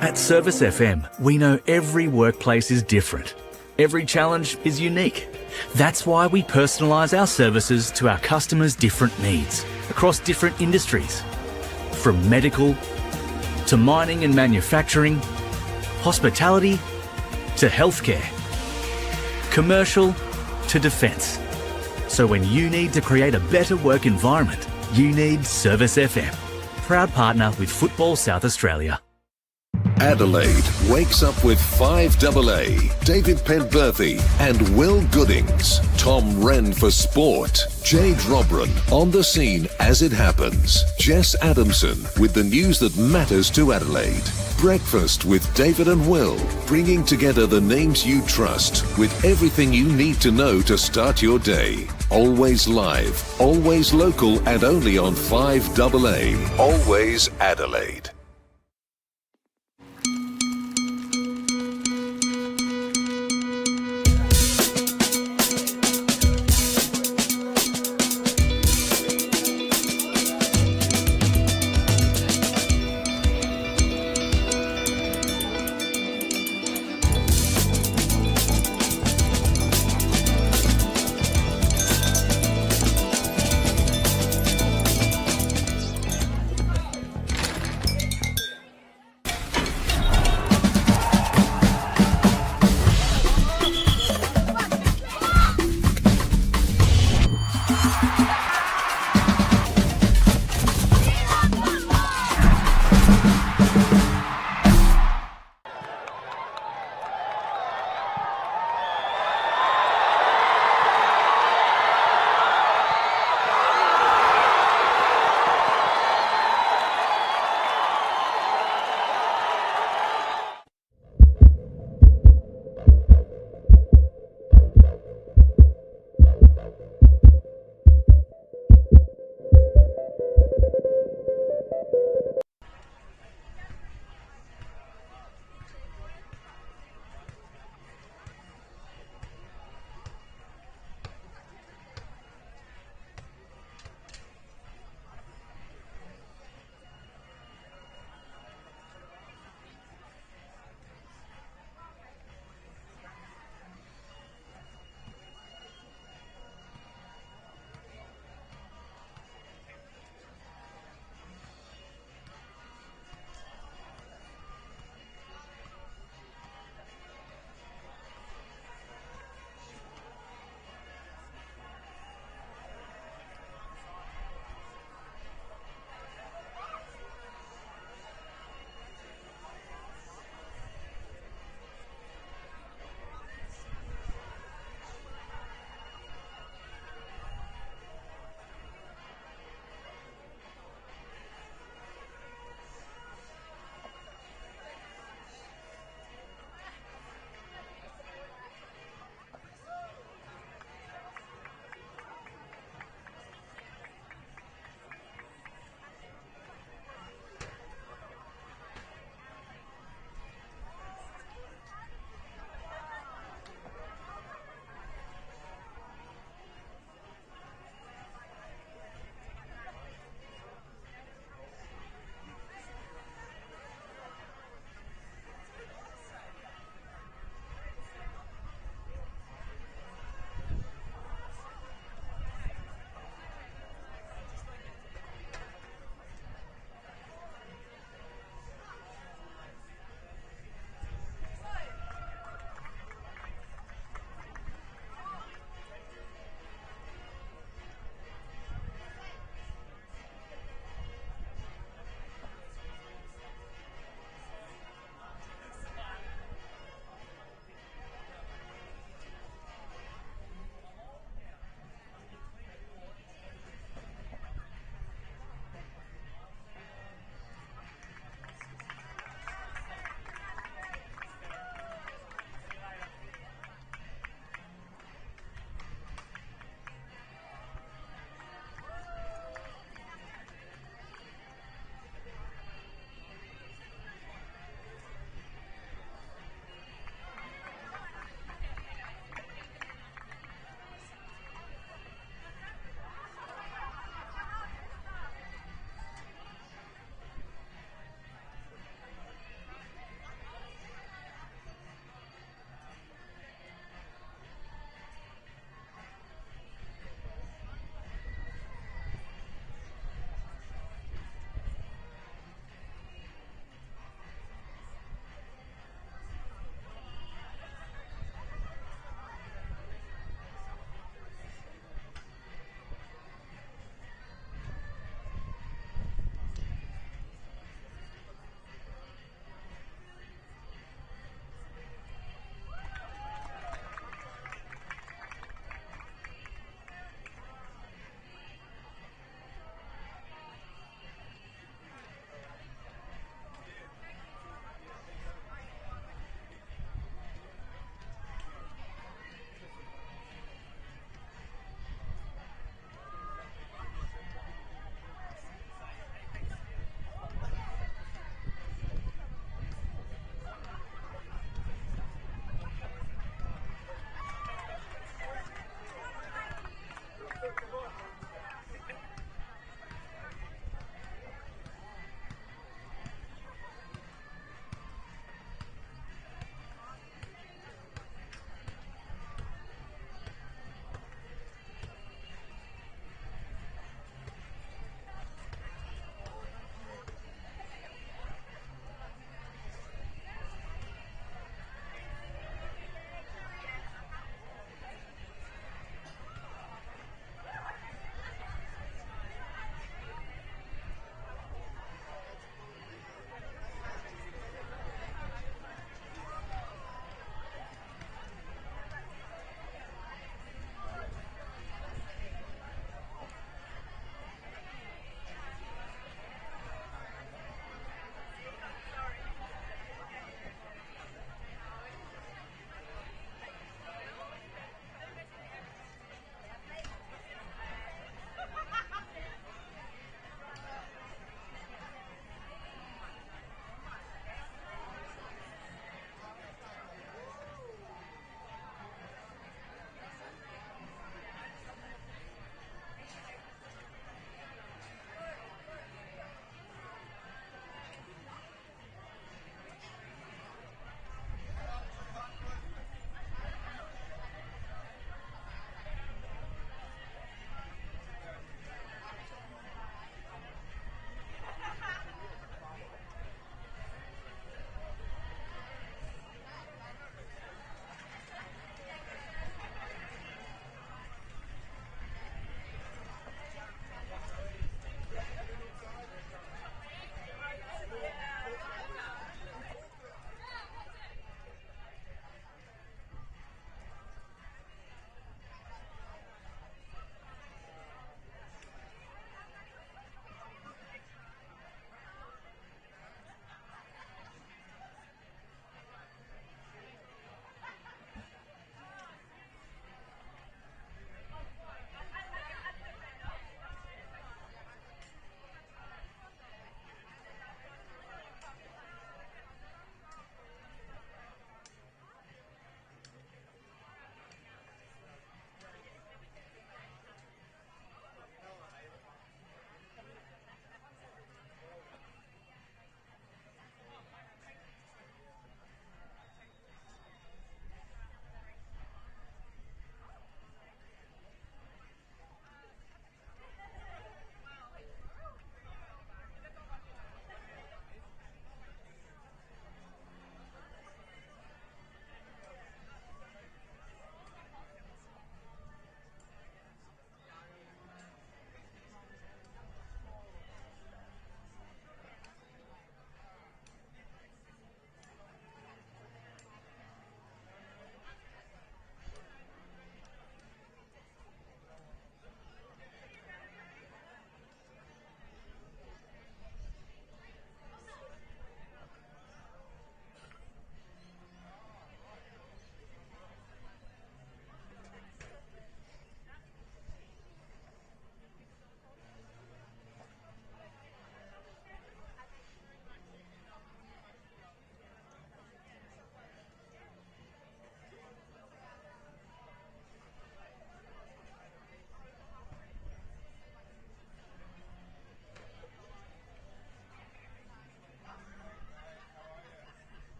At Service FM, we know every workplace is different. Every challenge is unique. That's why we personalise our services to our customers' different needs across different industries. From medical to mining and manufacturing, hospitality to healthcare, commercial to defence. So when you need to create a better work environment, you need Service FM. Proud partner with Football South Australia. Adelaide wakes up with 5AA, David Penberthy and Will Goodings, Tom Wren for sport, Jade Robran on the scene as it happens, Jess Adamson with the news that matters to Adelaide. Breakfast with David and Will, bringing together the names you trust with everything you need to know to start your day. Always live, always local and only on 5AA. Always Adelaide.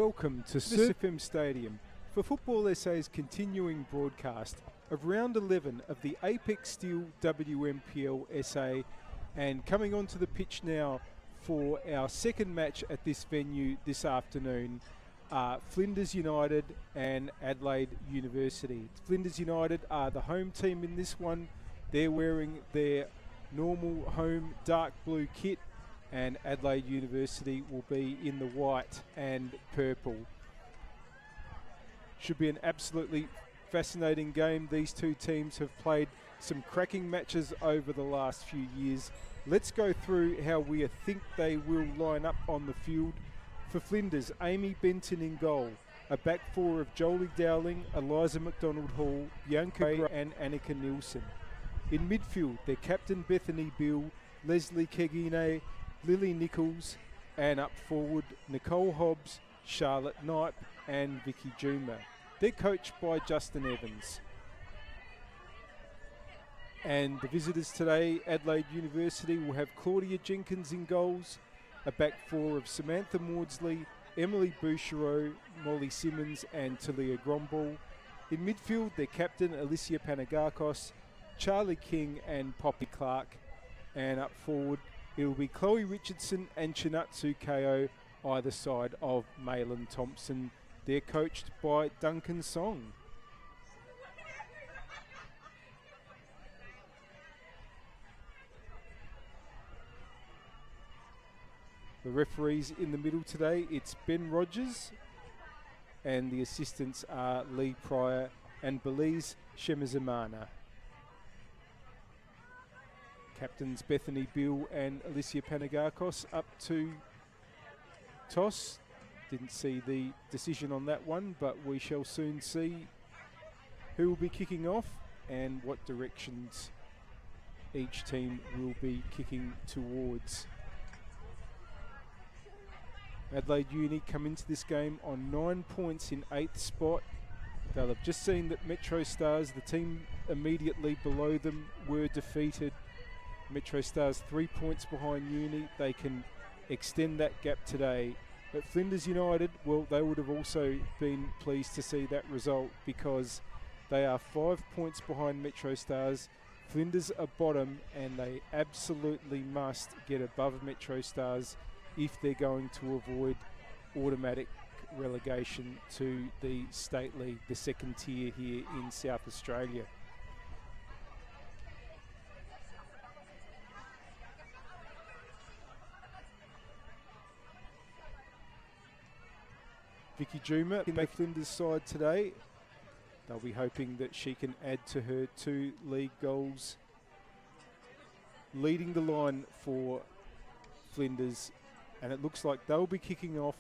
welcome to FM Stadium for Football SA's continuing broadcast of Round 11 of the Apex Steel NPLSA, and coming onto the pitch now for our second match at this venue this afternoon are Flinders United and Adelaide University. Flinders United are the home team in this one. They're wearing their normal home dark blue kit, and Adelaide University will be in the white and purple. Should be an absolutely fascinating game. These two teams have played some cracking matches over the last few years. Let's go through how we think they will line up on the field. For Flinders, Amy Benton in goal. A back four of Jolie Dowling, Eliza McDonald-Hall, Bianca Gray and Annika Nielsen. In midfield, their captain Bethany Bill, Leslie Kegine, Lily Nichols, and up forward, Nicole Hobbs, Charlotte Knipe and Vicky Juma. They're coached by Justin Evans. And the visitors today, Adelaide University, will have Claudia Jenkins in goals, a back four of Samantha Maudsley, Emily Bouchereau, Molly Simmons and Talia Gromball. In midfield, their captain Alicia Panagakos, Charlie King and Poppy Clark. And up forward, it will be Chloe Richardson and Chinatsu Ko either side of Malin Thompson. They're coached by Duncan Song. The referees in the middle today, it's Ben Rogers, and the assistants are Lee Pryor and Belize Shemazamana. Captains Bethany Bill and Alicia Panagakos up to toss. Didn't see the decision on that one, but we shall soon see who will be kicking off and what directions each team will be kicking towards. Adelaide Uni come into this game on 9 points in 8th spot. They'll have just seen that Metro Stars, the team immediately below them, were defeated. Metro Stars 3 points behind Uni. They can extend that gap today. But Flinders United, well, they would have also been pleased to see that result because they are 5 points behind Metro Stars. Flinders are bottom and they absolutely must get above Metro Stars if they're going to avoid automatic relegation to the State League, the second tier here in South Australia. Vicky Juma in the Flinders side today. They'll be hoping that she can add to her 2 league goals. Leading the line for Flinders, and it looks like they'll be kicking off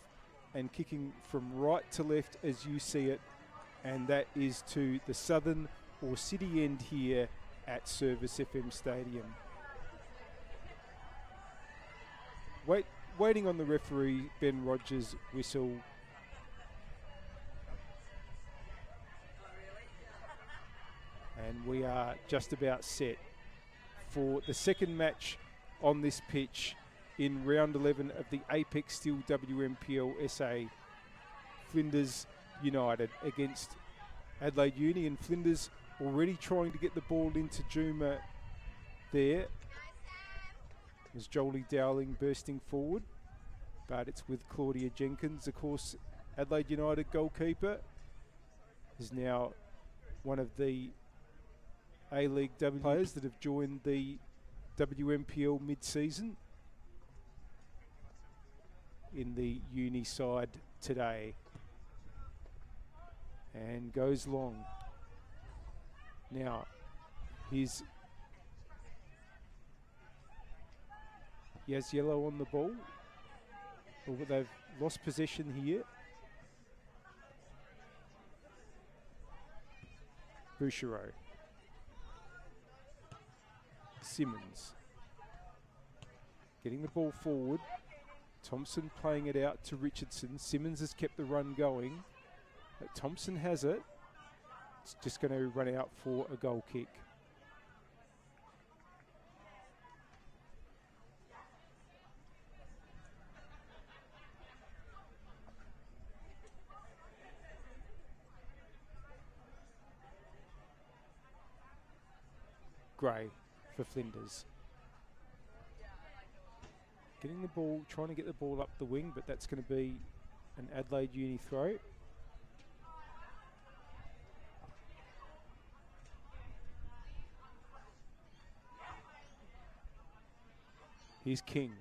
and kicking from right to left as you see it, and that is to the southern or city end here at Service FM Stadium. Waiting on the referee, Ben Rogers' whistle. And we are just about set for the second match on this pitch in round 11 of the Apex Steel NPLSA. Flinders United against Adelaide Uni, and Flinders already trying to get the ball into Juma there. As Jolie Dowling bursting forward, but it's with Claudia Jenkins. Of course, Adelaide United goalkeeper is now one of the A-League W players that have joined the WMPL mid-season in the Uni side today, and goes long. Now here's Yellow on the ball, but they've lost possession here. Bouchereau, Simmons getting the ball forward. Thompson playing it out to Richardson. Simmons has kept the run going, but Thompson has it. It's just going to run out for a goal kick. Gray for Flinders. Getting the ball, trying to get the ball up the wing, but that's going to be an Adelaide Uni throw. Here's King.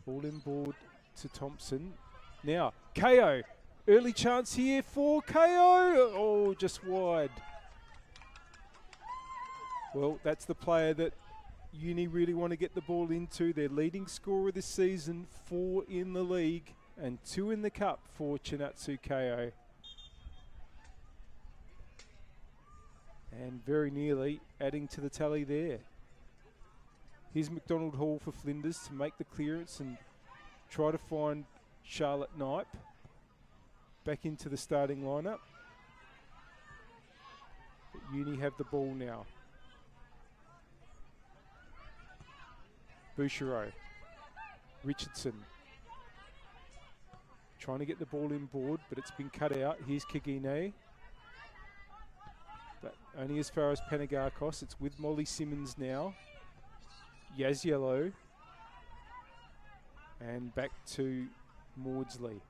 Ball inboard to Thompson. Now, KO. Early chance here for KO. Oh, just wide. Well, that's the player that Uni really want to get the ball into. Their leading scorer this season, 4 in the league and 2 in the cup for Chinatsu KO. And very nearly adding to the tally there. Here's McDonald Hall for Flinders to make the clearance and try to find Charlotte Knipe back into the starting lineup. But Uni have the ball now. Bouchereau. Richardson. Trying to get the ball inboard, but it's been cut out. Here's Kagine. But only as far as Panagakos. It's with Molly Simmons now. Yaziello. And back to Maudsley.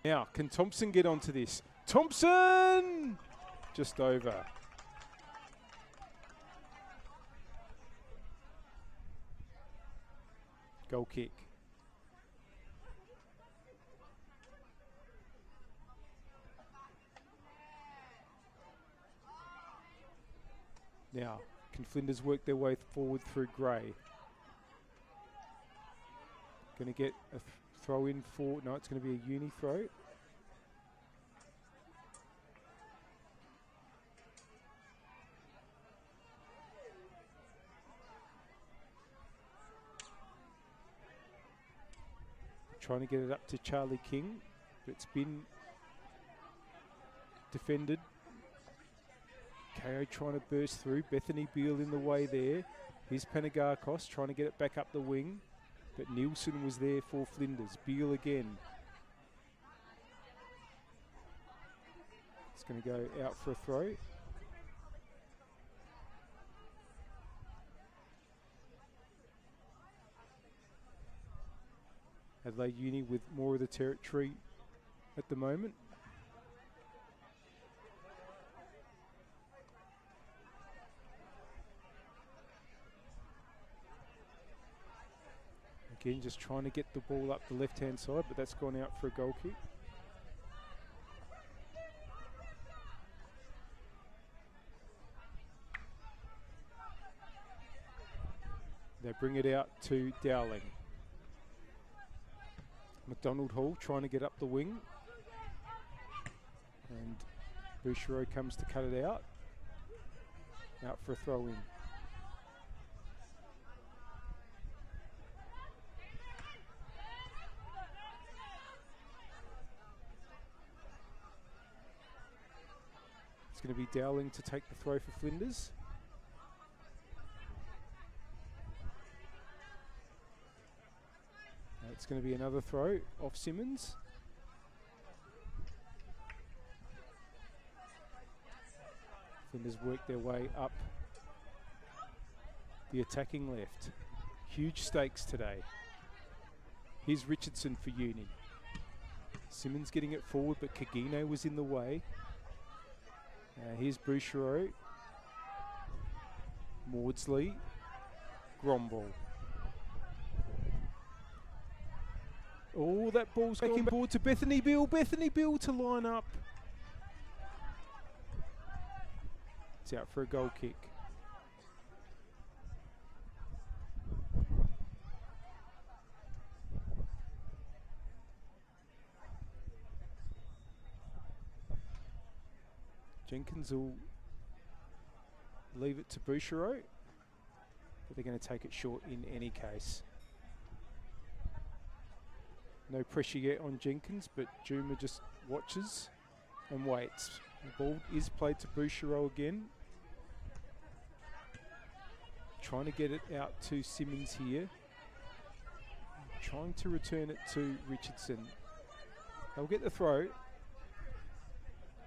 Now, can Thompson get onto this? Thompson! Just over. Goal kick. Now, can Flinders work their way forward through Gray? Going to get a throw in for, no, it's going to be a Uni throw. Trying to get it up to Charlie King, but it's been defended. KO trying to burst through. Bethany Beale in the way there. Here's Panagakos trying to get it back up the wing, but Nielsen was there for Flinders. Beale again. It's going to go out for a throw. Adelaide Uni with more of the territory at the moment. Again, just trying to get the ball up the left-hand side, but that's gone out for a goal kick. They bring it out to Dowling. McDonald Hall trying to get up the wing. And Bouchereau comes to cut it out. Out for a throw in. It's going to be Dowling to take the throw for Flinders. It's going to be another throw off Simmons. Flinders work their way up the attacking left. Huge stakes today. Here's Richardson for Uni. Simmons getting it forward, but Kagine was in the way. Here's Bouchereau. Maudsley. Gromball. Oh, that ball's back inboard to Bethany Beale. Bethany Beale to line up. It's out for a goal kick. Jenkins will leave it to Bouchereau, but they're going to take it short in any case. No pressure yet on Jenkins, but Juma just watches and waits. The ball is played to Bouchereau again. Trying to get it out to Simmons here. Trying to return it to Richardson. They'll get the throw.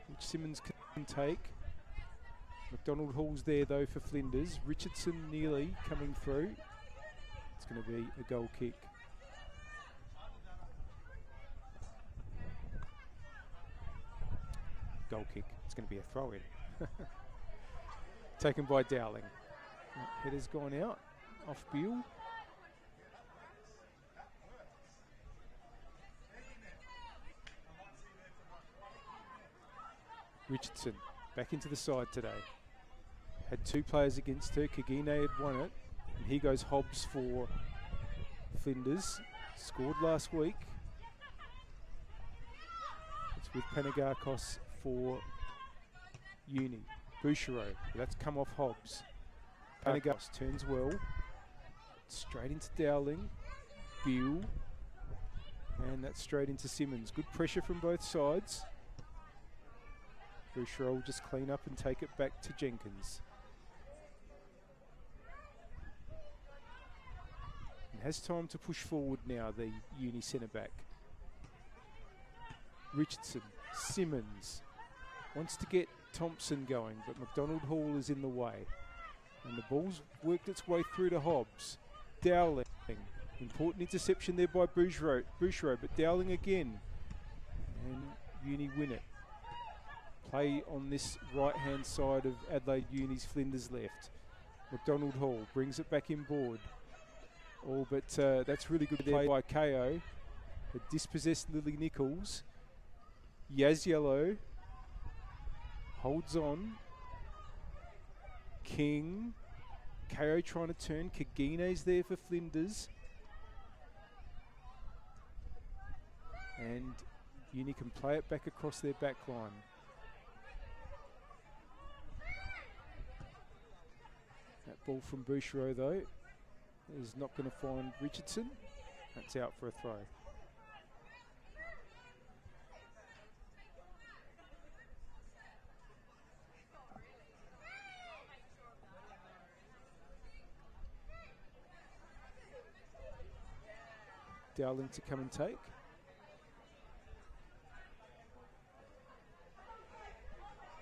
which Simmons can take. McDonald Hall's there though for Flinders. Richardson nearly coming through. It's going to be a goal kick. Goal kick. It's going to be a throw in. Taken by Dowling. Header's gone out. Off Beale. Richardson back into the side today. Had 2 players against her. Kagine had won it. And here goes Hobbs for Flinders. Scored last week. It's with Panagakos for Uni. Bouchereau. That's come off Hobbs. Panagakos turns well. Straight into Dowling. Beale. And that's straight into Simmons. Good pressure from both sides. Bouchereau will just clean up and take it back to Jenkins. And has time to push forward now, the Uni centre-back. Richardson, Simmons, wants to get Thompson going, but McDonald Hall is in the way. And the ball's worked its way through to Hobbs. Dowling, important interception there by Bouchereau, but Dowling again. And Uni win it. Play on this right-hand side of Adelaide Uni's Flinders left. McDonald Hall brings it back inboard. Oh, but that's really good play by KO. A dispossessed Lily Nichols. Yaz Yellow holds on. King. KO trying to turn. Kagine's there for Flinders. And Uni can play it back across their back line. That ball from Bouchereau, though, is not going to find Richardson. That's out for a throw. Dowling to come and take.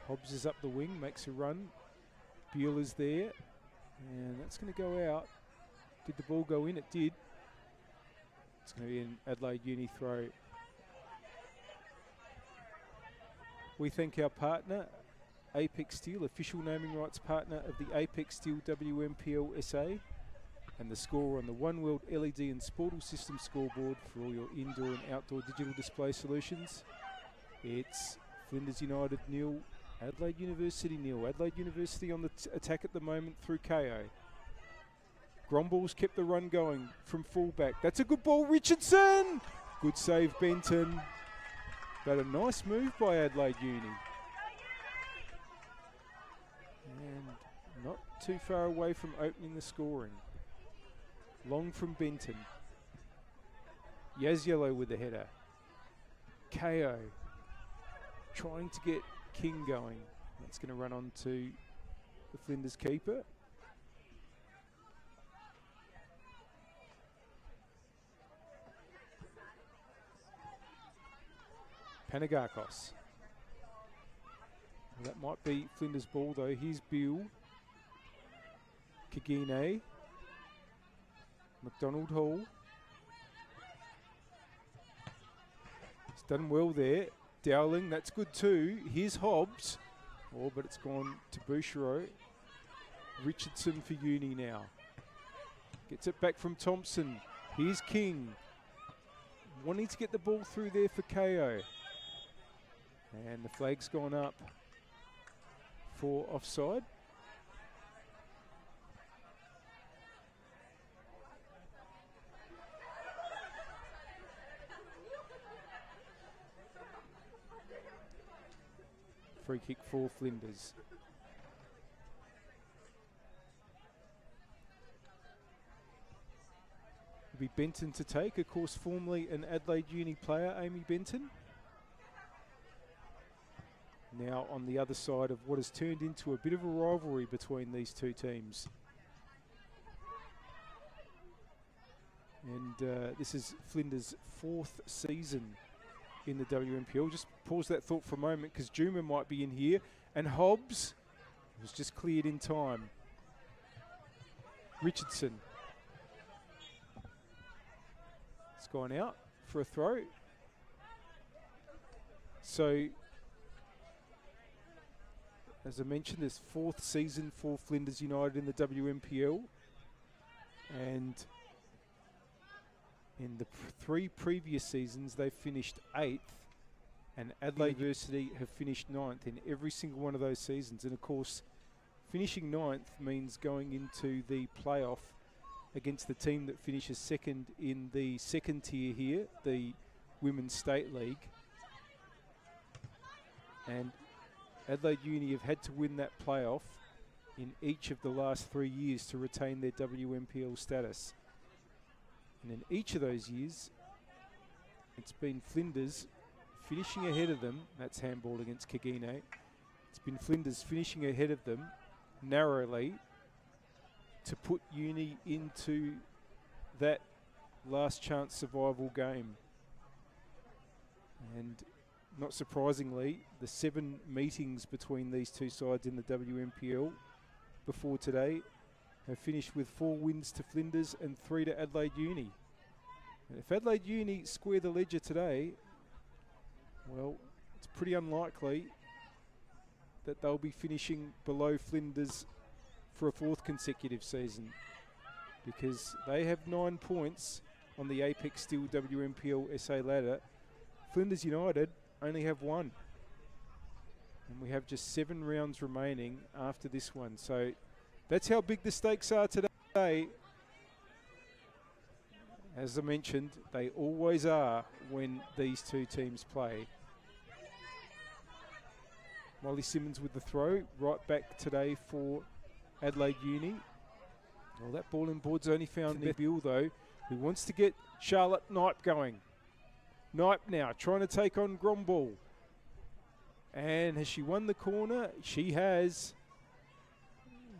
Hobbs is up the wing, makes a run. Beale is there. And that's going to go out. Did the ball go in? It did. It's going to be an Adelaide Uni throw. We thank our partner, Apex Steel, official naming rights partner of the Apex Steel NPLSA, and the score on the One World LED and Sportal System scoreboard for all your indoor and outdoor digital display solutions. It's Flinders United 0, Adelaide University 0. Adelaide University on the attack at the moment through KO. Gromball's kept the run going from fullback. That's a good ball, Richardson! Good save, Benton. But a nice move by Adelaide Uni. And not too far away from opening the scoring. Long from Benton. Yaziello with the header. KO trying to get King going. That's going to run on to the Flinders keeper. Panagakos. Well, that might be Flinders' ball though. Here's Beale. Kagine. McDonald Hall. He's done well there. Dowling, that's good too. Here's Hobbs. Oh, but it's gone to Bouchereau. Richardson for Uni now. Gets it back from Thompson. Here's King. Wanting to get the ball through there for KO. And the flag's gone up for offside. Free kick for Flinders. It'll be Benton to take, of course, formerly an Adelaide Uni player, Amy Benton. Now on the other side of what has turned into a bit of a rivalry between these two teams. And this is Flinders' 4th season in the WNPL. Just pause that thought for a moment because Juma might be in here. And Hobbs was just cleared in time. Richardson. It's gone out for a throw. So, as I mentioned, this 4th season for Flinders United in the WNPL. And in the 3 previous seasons, they finished 8th. And Adelaide University have finished 9th in every single one of those seasons. And of course, finishing 9th means going into the playoff against the team that finishes 2nd in the 2nd tier here, the Women's State League. And Adelaide Uni have had to win that playoff in each of the last 3 years to retain their WNPL status. And in each of those years, it's been Flinders finishing ahead of them. That's handball against Kagine. It's been Flinders finishing ahead of them narrowly to put Uni into that last chance survival game. And not surprisingly, the 7 meetings between these two sides in the WNPL before today have finished with 4 wins to Flinders and 3 to Adelaide Uni. And if Adelaide Uni square the ledger today, well, it's pretty unlikely that they'll be finishing below Flinders for a 4th consecutive season, because they have 9 points on the Apex Steel WNPLSA ladder. Flinders United only have 1. And we have just 7 rounds remaining after this one. So that's how big the stakes are today. As I mentioned, they always are when these two teams play. Molly Simmons with the throw, right back today for Adelaide Uni. Well, that ball in board's only found Bill though, who wants to get Charlotte Knipe going. Knipe now trying to take on Gromball. And has she won the corner? She has.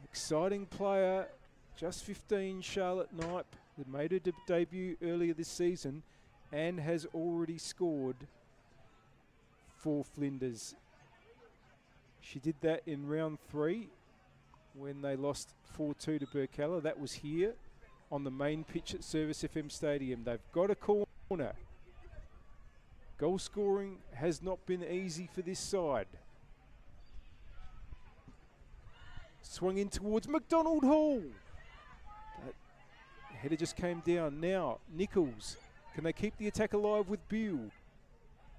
Exciting player, just 15, Charlotte Knipe, that made her debut earlier this season and has already scored for Flinders. She did that in round 3 when they lost 4-2 to Burkalla. That was here on the main pitch at Service FM Stadium. They've got a corner. Goal scoring has not been easy for this side. Swung in towards McDonald Hall. That header just came down. Now, Nichols. Can they keep the attack alive with Beale?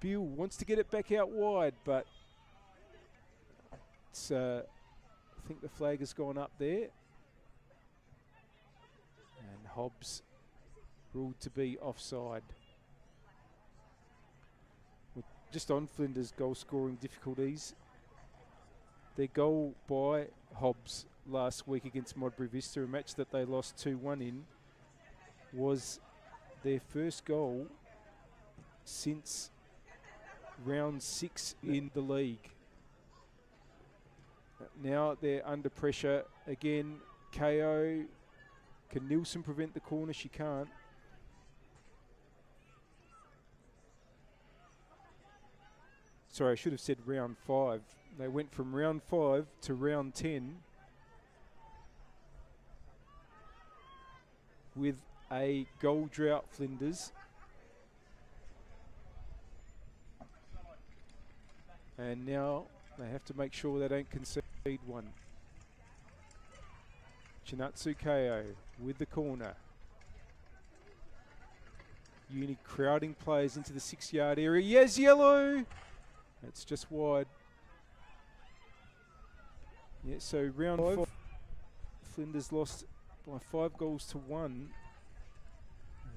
Beale wants to get it back out wide, but it's, I think the flag has gone up there. And Hobbs ruled to be offside. Just on Flinders' goal scoring difficulties, their goal by Hobbs last week against Modbury Vista, a match that they lost 2-1 in, was their first goal since round 6 in the league. Now they're under pressure again. KO. Can Nielsen prevent the corner? She can't. Sorry, I should have said round 5. They went from round 5 to round 10 with a goal drought, Flinders. And now they have to make sure they don't concede one. Chinatsu KO with the corner. Uni crowding players into the 6-yard area. Yes, yellow! It's just wide. Yeah, so round 5, Flinders lost by 5-1.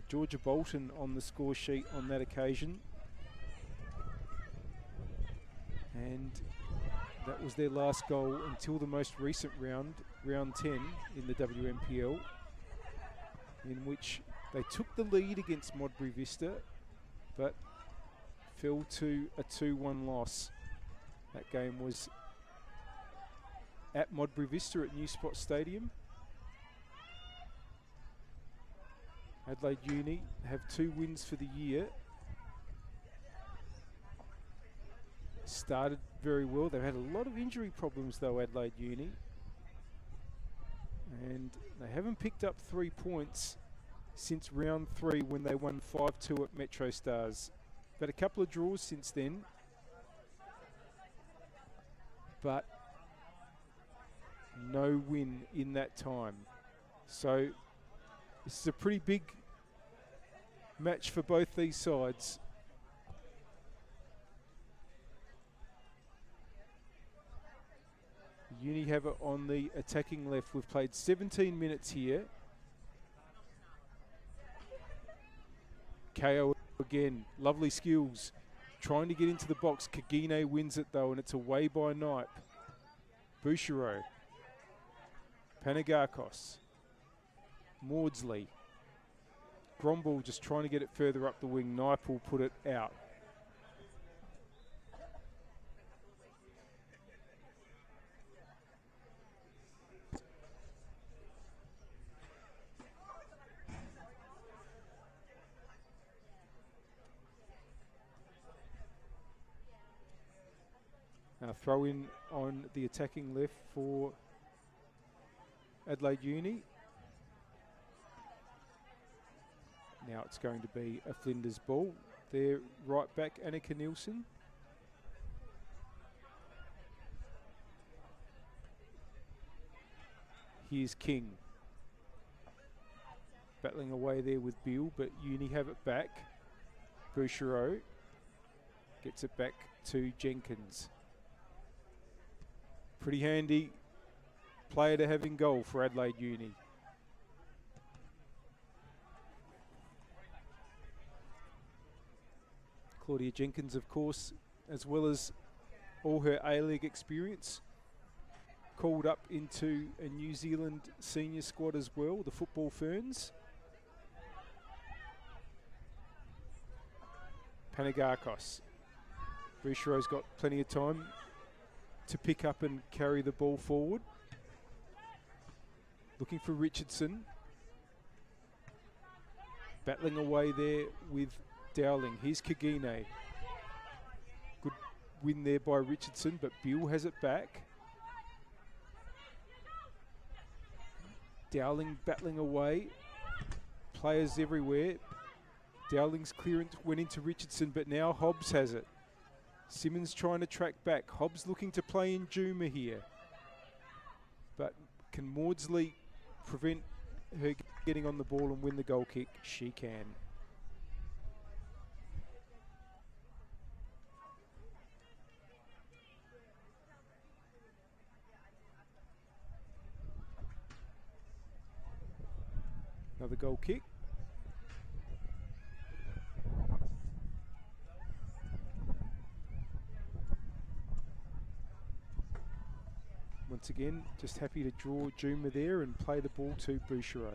Georgia Bolton on the score sheet on that occasion. And that was their last goal until the most recent round, round 10 in the WNPL, in which they took the lead against Modbury Vista, but fell to a 2-1 loss. That game was at Modbury Vista at New Spot Stadium. Adelaide Uni have 2 wins for the year. started very well. They've had a lot of injury problems though, Adelaide Uni. And they haven't picked up 3 points since round 3 when they won 5-2 at Metro Stars. They've had a couple of draws since then, but no win in that time. So this is a pretty big match for both these sides. Uni have it on the attacking left. We've played 17 minutes here. KO again, lovely skills. Trying to get into the box. Kagine wins it though, and it's away by Knipe. Bouchereau. Panagakos. Maudsley. Gromball just trying to get it further up the wing. Knipe will put it out. Now throw in on the attacking left for Adelaide Uni. Now it's going to be a Flinders ball. Their right back, Annika Nielsen. Here's King. Battling away there with Beale, but Uni have it back. Bouchereau gets it back to Jenkins. Pretty handy player to have in goal for Adelaide Uni. Claudia Jenkins, of course, as well as all her A-League experience, called up into a New Zealand senior squad as well, the Football Ferns. Panagakos. Bouchereau's got plenty of time to pick up and carry the ball forward. Looking for Richardson. Battling away there with Dowling. Here's Kagine. Good win there by Richardson, but Beale has it back. Dowling battling away. Players everywhere. Dowling's clearance went into Richardson, but now Hobbs has it. Simmons trying to track back. Hobbs looking to play in Juma here. But can Maudsley prevent her getting on the ball and win the goal kick? She can. Another goal kick. Once again, just happy to draw Juma there and play the ball to Bouchereau.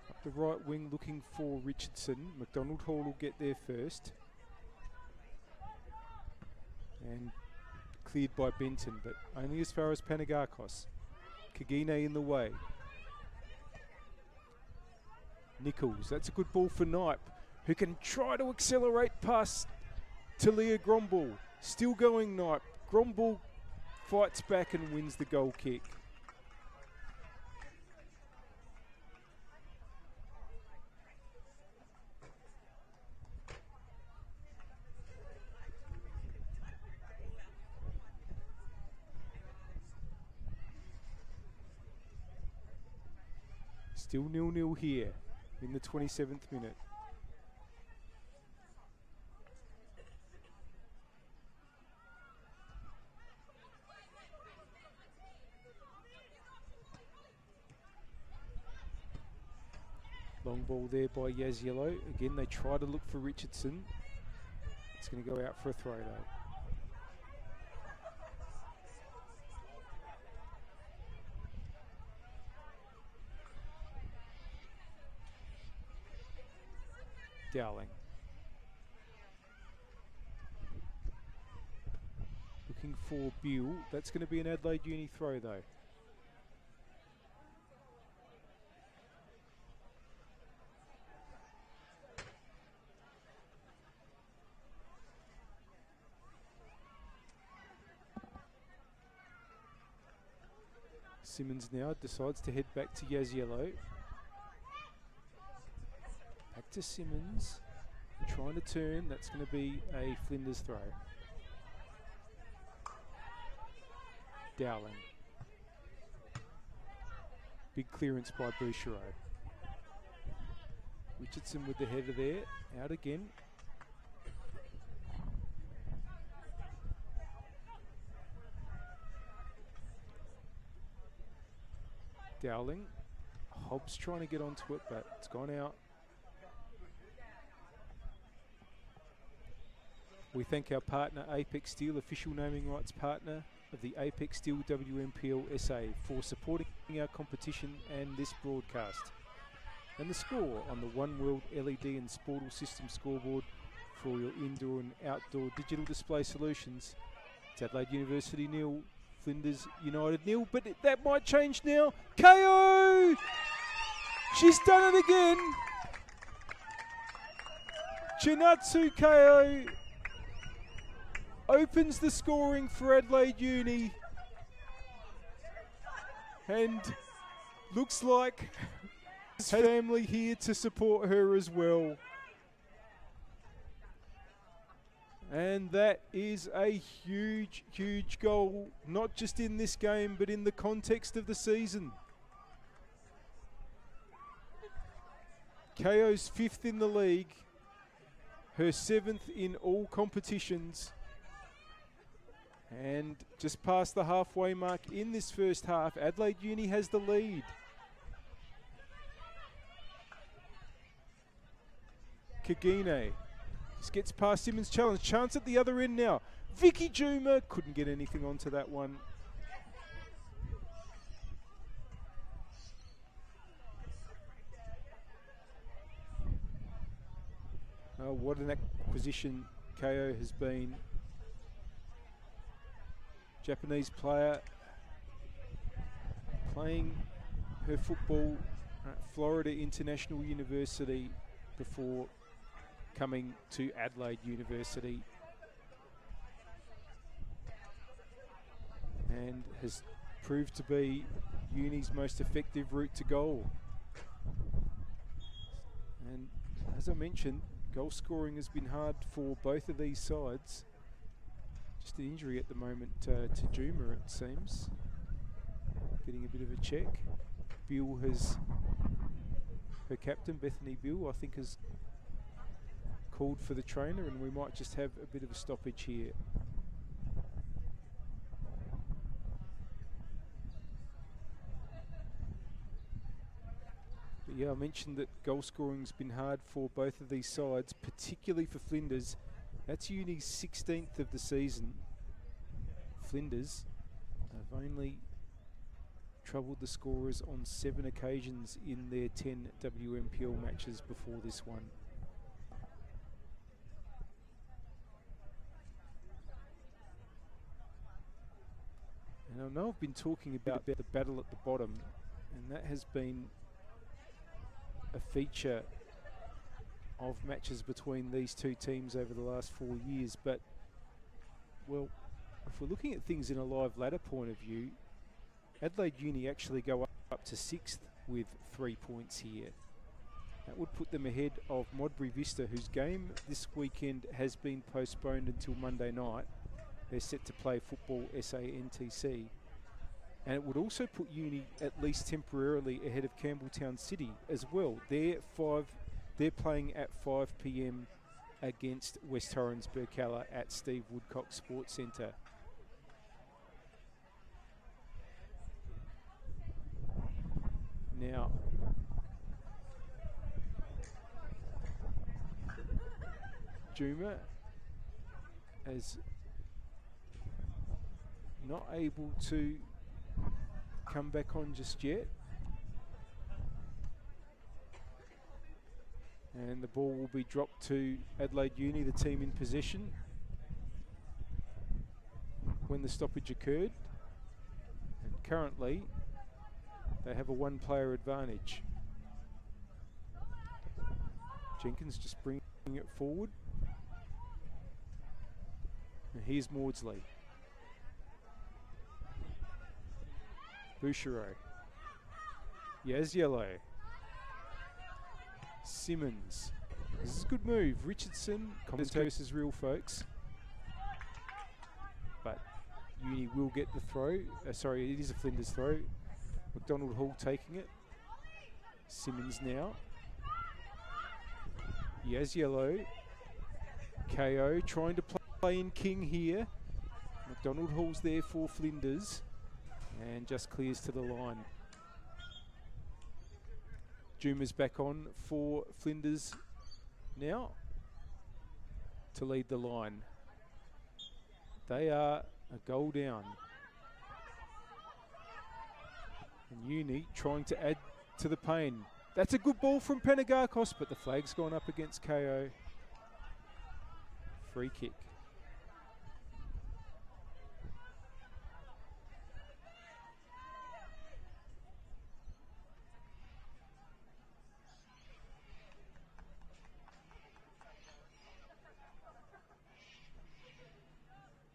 Up the right wing looking for Richardson. McDonald Hall will get there first. And cleared by Benton, but only as far as Panagakos. Kagine in the way. Nichols, that's a good ball for Knipe, who can try to accelerate past Talia Gromball. Still going Knipe. Gromball fights back and wins the goal kick. Still 0-0 here in the 27th minute. Long ball there by Yaziello. Again, they try to look for Richardson. It's going to go out for a throw though. Dowling. Looking for Beale. That's going to be an Adelaide Uni throw though. Simmons now decides to head back to Yaziello. Back to Simmons. Trying to turn. That's going to be a Flinders throw. Dowling. Big clearance by Bouchereau. Richardson with the header there. Out again. Dowling. Hobbs trying to get onto it, but it's gone out. We thank our partner Apex Steel, official naming rights partner of the Apex Steel NPLSA, for supporting our competition and this broadcast. And the score on the One World LED and Sportal System scoreboard for all your indoor and outdoor digital display solutions. It's Adelaide University 0, Flinders United 0, but that might change now. KO! She's done it again. Chinatsu KO opens the scoring for Adelaide Uni, and looks like his family here to support her as well. And that is a huge, huge goal, not just in this game, but in the context of the season. KO's 5th in the league, her 7th in all competitions, and just past the halfway mark in this first half. Adelaide Uni has the lead. Kagine just gets past Simmons' challenge. Chance at the other end now. Vicky Juma couldn't get anything onto that one. Oh, what an acquisition KO has been. Japanese player playing her football at Florida International University before coming to Adelaide University, and has proved to be Uni's most effective route to goal. And as I mentioned, goal scoring has been hard for both of these sides. Just an injury at the moment to Juma, it seems. Getting a bit of a check. Bill has, her captain, Bethany Bill, I think has called for the trainer, and we might just have a bit of a stoppage here. But yeah, I mentioned that goal scoring's been hard for both of these sides, particularly for Flinders. That's Uni's 16th of the season. Flinders have only troubled the scorers on 7 occasions in their 10 WMPL matches before this one. And I know I've been talking about the battle at the bottom, and that has been a feature of matches between these two teams over the last 4 years. But, well, if we're looking at things in a live ladder point of view, Adelaide Uni actually go up to 6th with 3 points here. That would put them ahead of Modbury Vista, whose game this weekend has been postponed until Monday night. They're set to play Football SA NTC. And it would also put Uni at least temporarily ahead of Campbelltown City as well. They're playing at 5 p.m. against West Torrens Burkalla at Steve Woodcock Sports Centre. Now, Juma is not able to come back on just yet. And the ball will be dropped to Adelaide Uni, the team in possession, when the stoppage occurred. And currently, they have a 1-player advantage. Jenkins just bringing it forward. And here's Maudsley. Bouchereau. Yes, yellow. Simmons. This is a good move. Richardson. Commentators is real, folks. But Uni will get the throw. Sorry, it is a Flinders throw. McDonald Hall taking it. Simmons now. Yes, yellow. KO trying to play in King here. McDonald Hall's there for Flinders. And just clears to the line. Juma's back on for Flinders now to lead the line. They are a goal down. And Uni trying to add to the pain. That's a good ball from Panagakos, but the flag's gone up against KO. Free kick.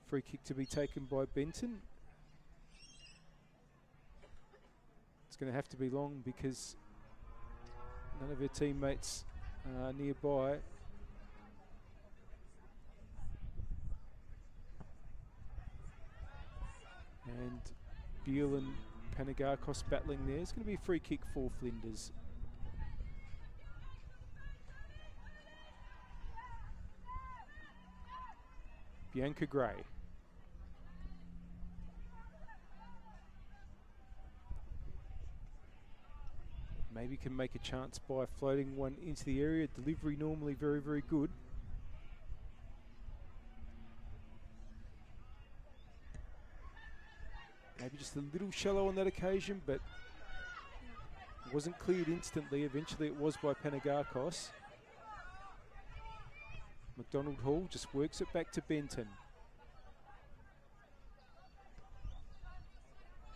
Free kick to be taken by Benton. It's going to have to be long because none of her teammates are nearby. And Beale and Panagakos battling there. It's going to be a free kick for Flinders. Bianca Gray. Maybe can make a chance by floating one into the area. Delivery normally very, very good. Maybe just a little shallow on that occasion, but wasn't cleared instantly. Eventually it was by Panagakos. McDonald Hall just works it back to Benton.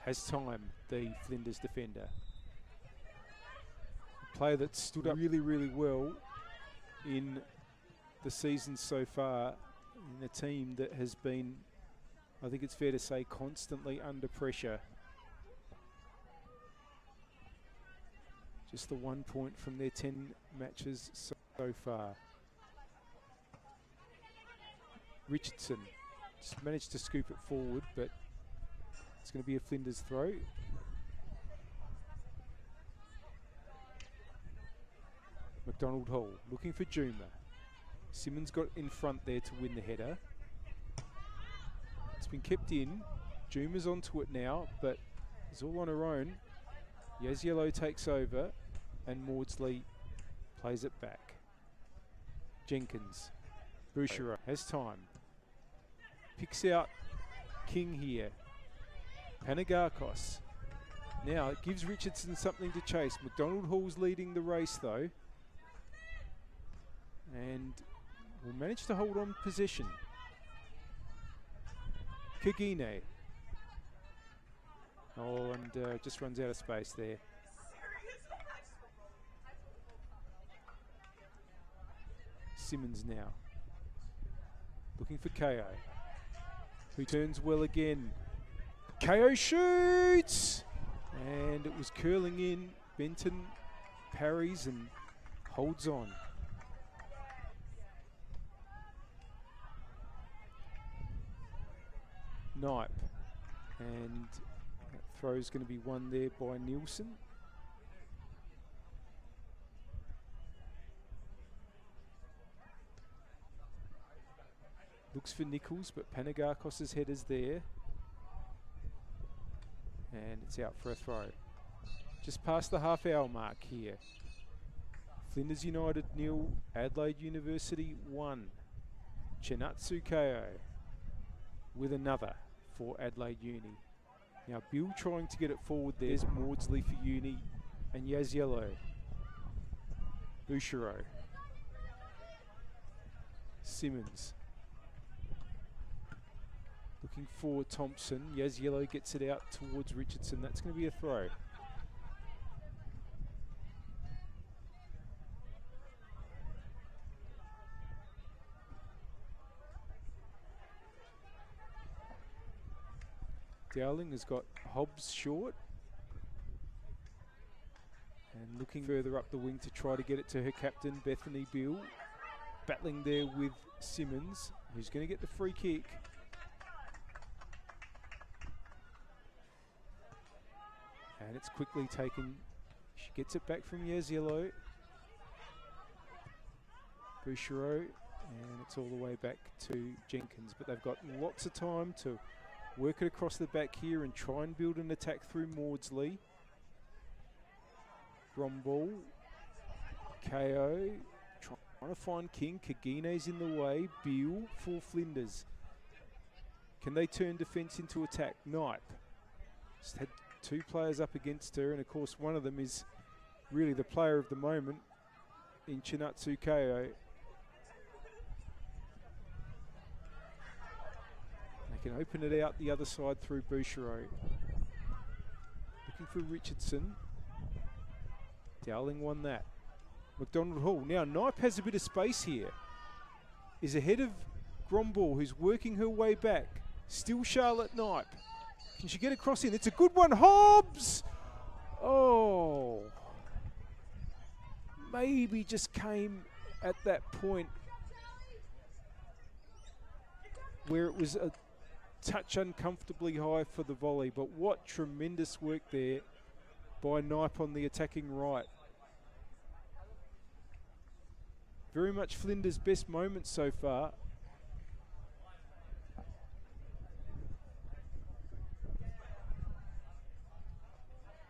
Has time, the Flinders defender. A player that stood up really, really well in the season so far, in a team that has been, I think it's fair to say, constantly under pressure. Just the 1 point from their 10 matches so far. Richardson just managed to scoop it forward, but it's going to be a Flinders throw. McDonald Hall looking for Juma. Simmons got in front there to win the header. It's been kept in. Juma's onto it now, but it's all on her own. Yaziello takes over, and Maudsley plays it back. Jenkins. Bouchereau has time. Picks out King here. Panagakos. Now it gives Richardson something to chase. McDonald Hall's leading the race though. And will manage to hold on possession. Kagine. Oh, and just runs out of space there. Simmons now. Looking for KO. Who turns well again. KO shoots! And it was curling in. Benton parries and holds on. Knipe. And that throw is going to be won there by Nielsen. Looks for Nichols, but Panagakos' head is there. And it's out for a throw. Just past the half-hour mark here. Flinders United 0, Adelaide University 1. Chinatsu KO with another for Adelaide Uni. Now Bill trying to get it forward. There's Maudsley for Uni and Yaziello. Bouchereau. Simmons. Looking for Thompson. Yaziello gets it out towards Richardson. That's going to be a throw. Dowling has got Hobbs short. looking further up the wing to try to get it to her captain, Bethany Beale. Battling there with Simmons, who's going to get the free kick. And it's quickly taken. She gets it back from Yaziello. Bouchereau, and it's all the way back to Jenkins. But they've got lots of time to work it across the back here and try and build an attack through Maudsley. Gromball, KO, trying to find King. Kagine's in the way. Beale for Flinders. Can they turn defence into attack? Knipe. Just had two players up against her, and of course one of them is really the player of the moment in Chinatsu KO. They can open it out the other side through Bouchereau. Looking for Richardson. Dowling won that. McDonald Hall. Now Knipe has a bit of space here. Is ahead of Gromball, who's working her way back. Still Charlotte Knipe. Can she get across in? It's a good one. Hobbs! Oh. Maybe just came at that point where it was a touch uncomfortably high for the volley. But what tremendous work there by Knipe on the attacking right. Very much Flinders' best moment so far.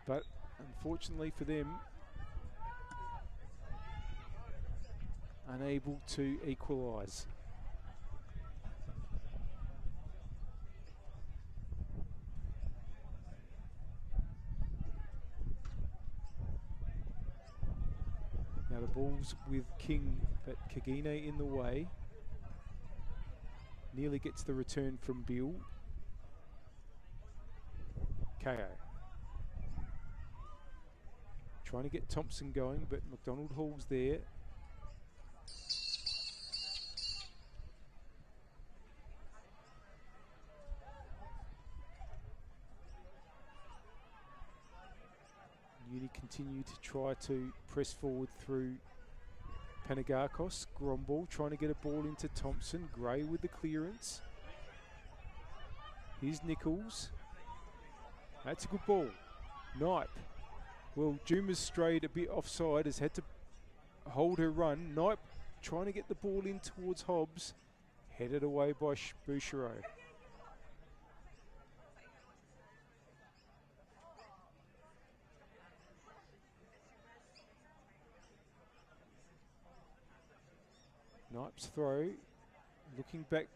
But unfortunately for them, unable to equalise. Now the ball's with King, but Kagine in the way. Nearly gets the return from Beale. KO. Trying to get Thompson going, but McDonald Hall's there. Uni continue to try to press forward through Panagakos. Gromball trying to get a ball into Thompson. Gray with the clearance. Here's Nichols. That's a good ball. Knipe. Well, Juma's strayed a bit offside, has had to hold her run. Knipe trying to get the ball in towards Hobbs. Headed away by Bouchereau. Knipe's throw, looking back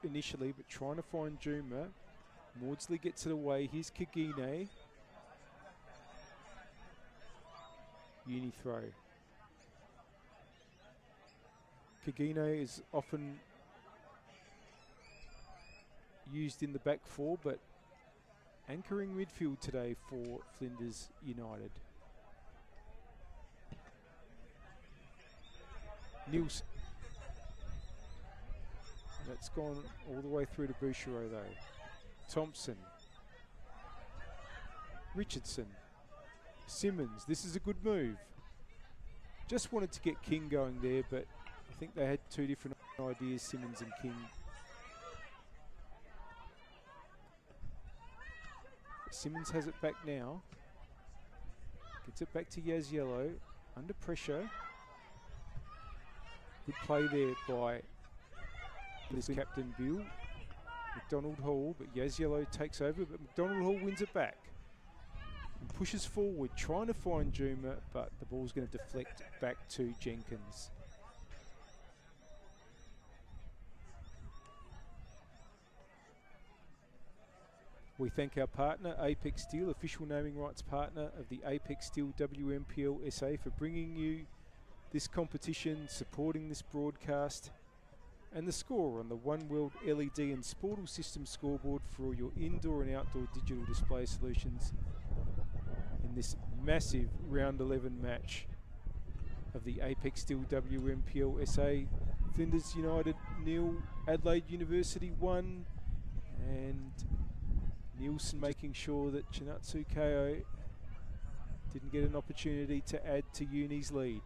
initially, but trying to find Juma. Maudsley gets it away. Here's Kagine. Uni throw. Kagine is often used in the back four, but anchoring midfield today for Flinders United. Nielsen. That's gone all the way through to Bouchereau though. Thompson. Richardson. Simmons. This is a good move. Just wanted to get King going there, but I think they had two different ideas, Simmons and King. Simmons has it back now. Gets it back to Yaziello. Under pressure. Good play there by this captain Beale. McDonald Hall, but Yaziello takes over, but McDonald Hall wins it back. And pushes forward, trying to find Juma, but the ball's going to deflect back to Jenkins. We thank our partner, Apex Steel, official naming rights partner of the Apex Steel NPLSA, for bringing you this competition, supporting this broadcast, and the score on the One World LED and Sportal System scoreboard for all your indoor and outdoor digital display solutions in this massive round 11 match of the Apex Steel WMPLSA. Flinders United 0, Adelaide University 1, and Nielsen making sure that Chinatsu KO Didn't get an opportunity to add to Uni's lead.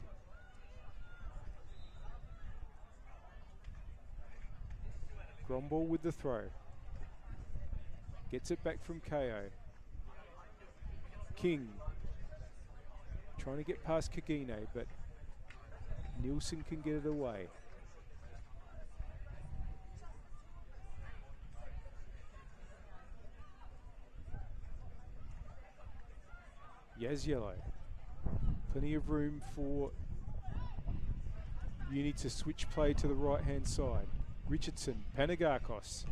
Gromball with the throw. Gets it back from KO. King. Trying to get past Kagine, but Nielsen can get it away. Yaziello. Plenty of room for Uni to switch play to the right-hand side. Richardson, Panagakos.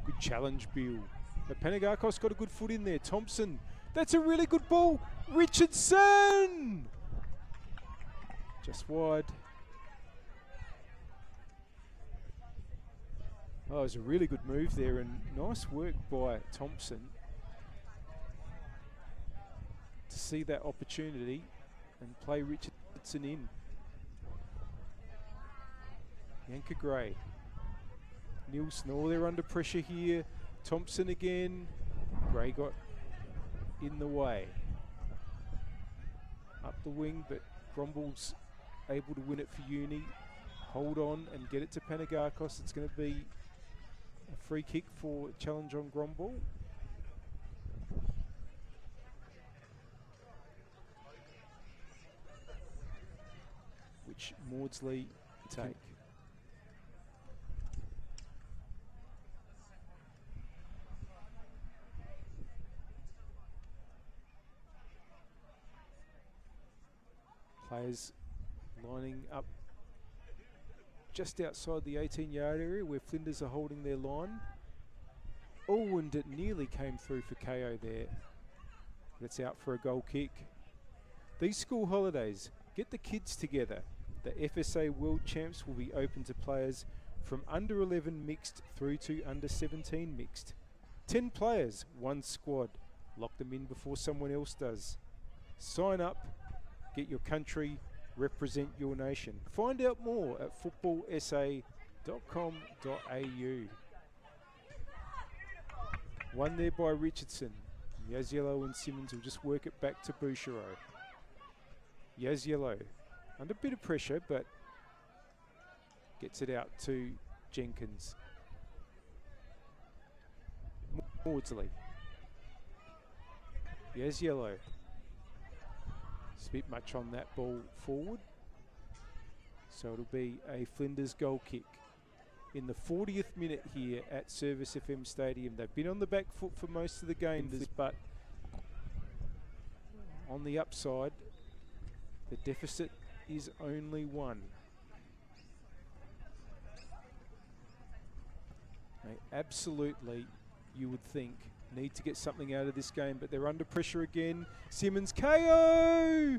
Good challenge, Bill. But Panagakos got a good foot in there. Thompson, that's a really good ball. Richardson! Just wide. Oh, it was a really good move there and nice work by Thompson to see that opportunity and play Richardson in. Yanka Gray. Nielsen, oh, they're under pressure here. Thompson again. Gray got in the way. Up the wing, but Gromball's able to win it for Uni. Hold on and get it to Panagakos. It's going to be a free kick for challenge on Gromball. Which Maudsley take. Players lining up just outside the 18-yard area where Flinders are holding their line. Oh, and it nearly came through for KO there. But it's out for a goal kick. These school holidays, get the kids together. The FSA World Champs will be open to players from under 11 mixed through to under 17 mixed. 10 players, one squad. Lock them in before someone else does. Sign up. Get your country, represent your nation. Find out more at footballsa.com.au. One there by Richardson. Yaziello and Simmons will just work it back to Bouchereau. Yaziello under a bit of pressure, but gets it out to Jenkins. Maudsley. Yaziello. It's a bit much on that ball forward. So it'll be a Flinders goal kick in the 40th minute here at Service FM Stadium. They've been on the back foot for most of the game, but on the upside, the deficit is only one. They absolutely, you would think, need to get something out of this game, but they're under pressure again. Simmons, KO!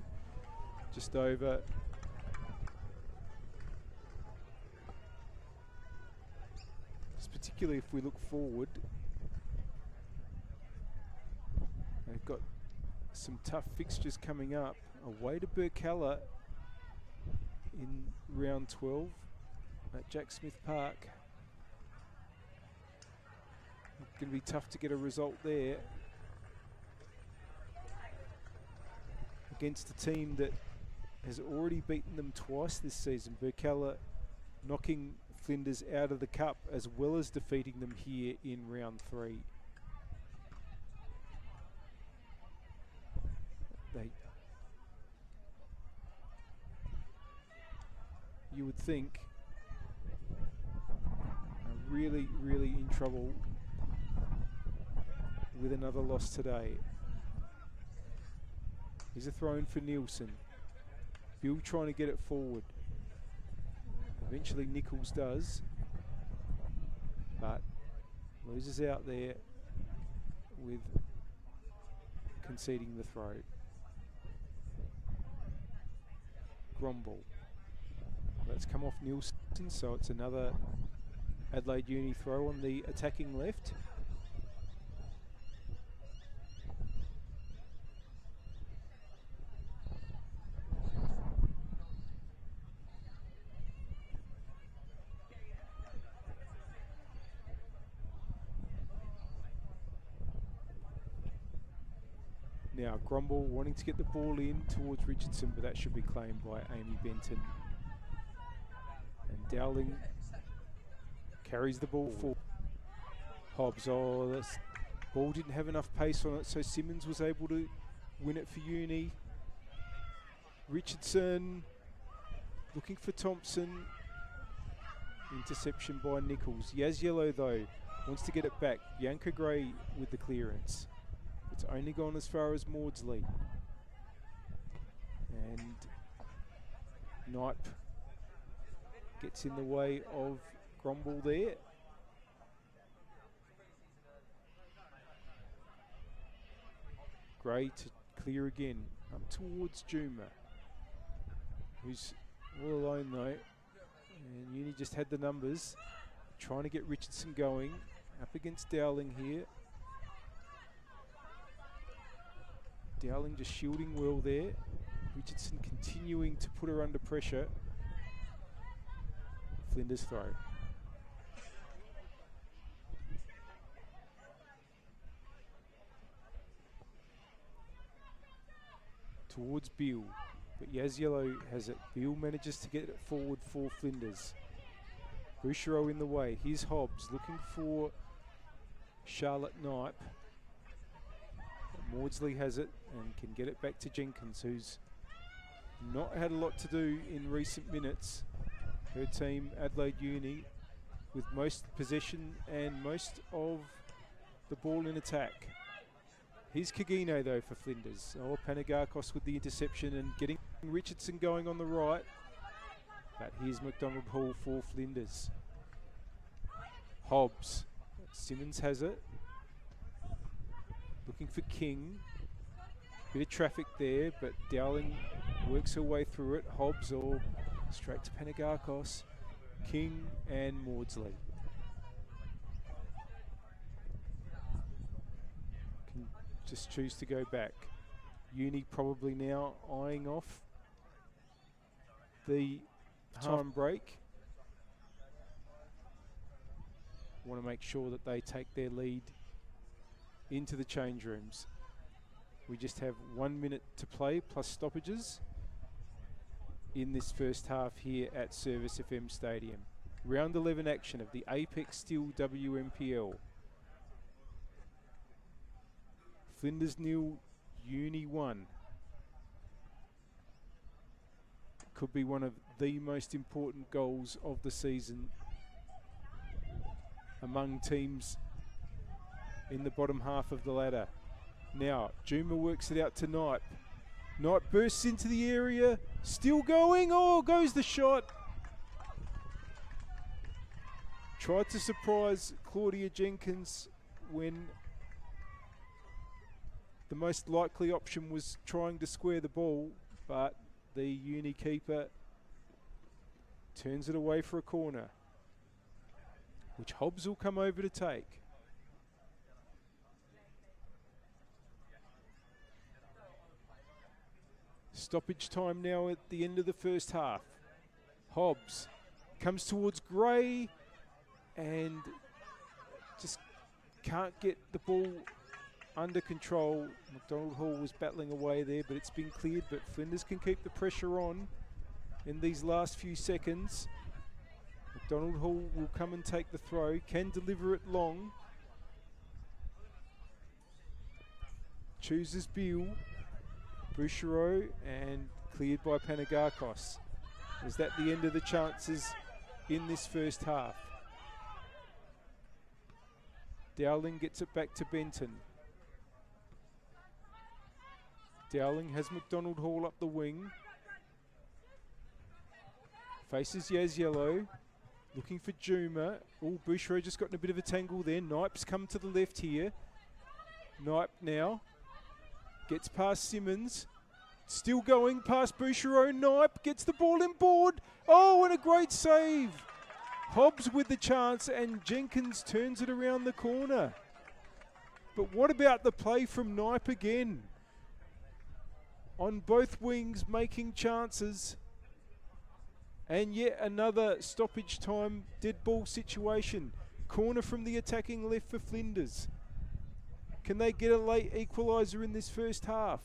Just over. Just particularly if we look forward, they've got some tough fixtures coming up. Away to Burkalla in round 12 at Jack Smith Park. Going to be tough to get a result there against a team that has already beaten them twice this season. Burkalla knocking Flinders out of the cup as well as defeating them here in round 3. You would think are really, really in trouble with another loss today. Here's a throw in for Nielsen. Bill trying to get it forward. Eventually Nichols does, but loses out there with conceding the throw. Gromball. Let's come off Nielsen, so it's another Adelaide Uni throw on the attacking left. Now Gromble wanting to get the ball in towards Richardson, but that should be claimed by Amy Benton. And Dowling carries the ball forward. Hobbs, oh, this ball didn't have enough pace on it, so Simmons was able to win it for Uni. Richardson looking for Thompson. Interception by Nichols. Yaziello, though, wants to get it back. Bianca Gray with the clearance. It's only gone as far as Maudsley. And Knipe gets in the way of Gromble there. Gray to clear again. Up towards Juma, who's all alone though. And Uni just had the numbers. Trying to get Richardson going. Up against Dowling here. Dowling just shielding well there. Richardson continuing to put her under pressure. Flinders throw. Towards Beale, but Yaziello has it. Beale manages to get it forward for Flinders. Bouchereau in the way. Here's Hobbs looking for Charlotte Knipe. Maudsley has it and can get it back to Jenkins, who's not had a lot to do in recent minutes. Her team, Adelaide Uni, with most possession and most of the ball in attack. Here's Kagino though for Flinders. Oh, Panagakos with the interception and getting Richardson going on the right. But here's McDonald Hall for Flinders. Hobbs. Simmons has it. Looking for King. Bit of traffic there, but Dowling works her way through it. Hobbs all straight to Panagakos. King and Maudsley. Can just choose to go back. Uni probably now eyeing off the time break. Want to make sure that they take their lead into the change rooms. We just have 1 minute to play plus stoppages in this first half here at Service FM Stadium. Round 11 action of the Apex Steel WMPL. Flinders 0, Uni 1. Could be one of the most important goals of the season among teams in the bottom half of the ladder. Now, Juma works it out to Knipe. Knipe bursts into the area, still going, oh, goes the shot. Tried to surprise Claudia Jenkins when the most likely option was trying to square the ball, but the Uni keeper turns it away for a corner, which Hobbs will come over to take. Stoppage time now at the end of the first half. Hobbs comes towards Gray and just can't get the ball under control. McDonald Hall was battling away there, but it's been cleared. But Flinders can keep the pressure on in these last few seconds. McDonald Hall will come and take the throw, can deliver it long. Chooses Beale. Bouchereau and cleared by Panagakos. Is that the end of the chances in this first half? Dowling gets it back to Benton. Dowling has McDonald Hall up the wing. Faces Yaziello. Looking for Juma. Oh, Bouchereau just got in a bit of a tangle there. Knipe's come to the left here. Knipe now. Gets past Simmons. Still going past Bouchereau. Knipe gets the ball in board. Oh, and a great save. Hobbs with the chance and Jenkins turns it around the corner. But what about the play from Knipe again? On both wings making chances. And yet another stoppage time dead ball situation. Corner from the attacking left for Flinders. Can they get a late equaliser in this first half?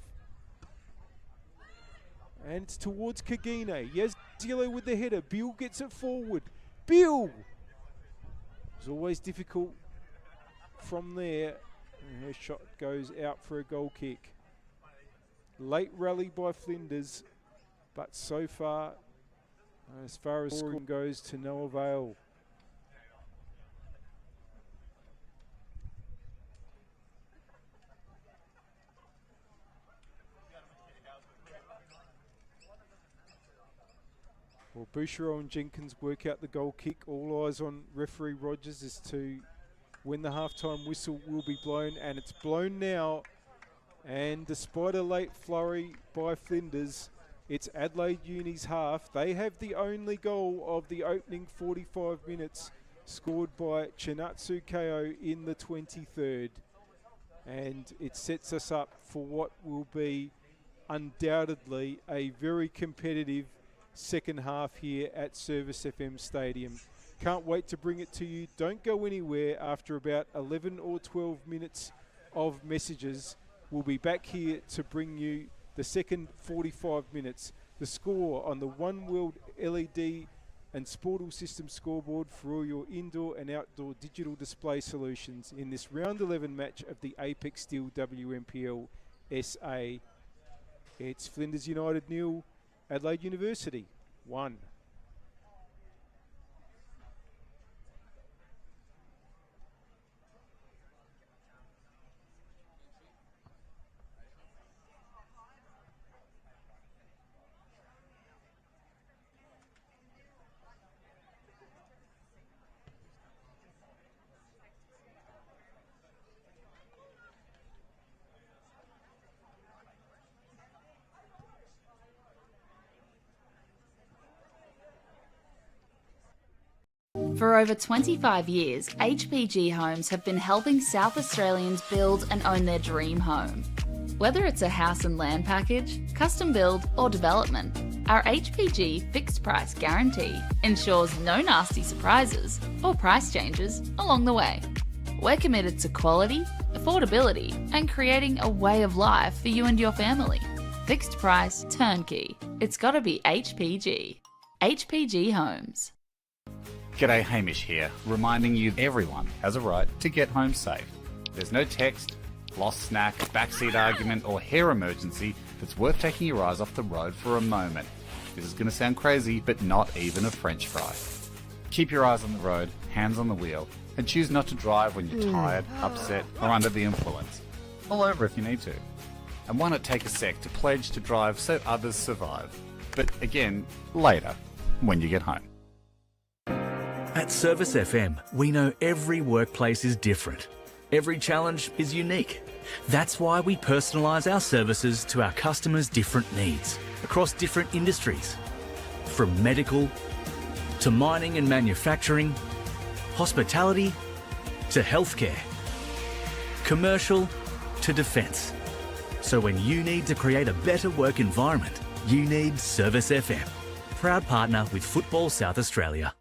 And it's towards Kagine. Yazilo with the header. Bill gets it forward. Bill! It's always difficult from there. And her shot goes out for a goal kick. Late rally by Flinders, but so far as scoring goes, to no avail. Well, Bouchereau and Jenkins work out the goal kick. All eyes on referee Rogers as to when the halftime whistle will be blown, and it's blown now. And despite a late flurry by Flinders, it's Adelaide Uni's half. They have the only goal of the opening 45 minutes, scored by Chinatsu Ko in the 23rd. And it sets us up for what will be undoubtedly a very competitive second half here at Service FM Stadium. Can't wait to bring it to you. Don't go anywhere. After about 11 or 12 minutes of messages, we'll be back here to bring you the second 45 minutes. The score on the One World LED and Sportal System scoreboard for all your indoor and outdoor digital display solutions in this round 11 match of the Apex Steel WNPLSA. It's Flinders United 0, Adelaide University 1. For over 25 years, HPG Homes have been helping South Australians build and own their dream home. Whether it's a house and land package, custom build or development, our HPG fixed price guarantee ensures no nasty surprises or price changes along the way. We're committed to quality, affordability and creating a way of life for you and your family. Fixed price turnkey. It's gotta be HPG. HPG Homes. G'day, Hamish here, reminding you everyone has a right to get home safe. There's no text, lost snack, backseat argument or hair emergency that's worth taking your eyes off the road for a moment. This is going to sound crazy, but not even a French fry. Keep your eyes on the road, hands on the wheel, and choose not to drive when you're tired, upset or under the influence. Pull over if you need to. And why not take a sec to pledge to drive so others survive? But again, later, when you get home. At Service FM, we know every workplace is different. Every challenge is unique. That's why we personalise our services to our customers' different needs across different industries. From medical to mining and manufacturing, hospitality to healthcare, commercial to defence. So when you need to create a better work environment, you need Service FM. Proud partner with Football South Australia.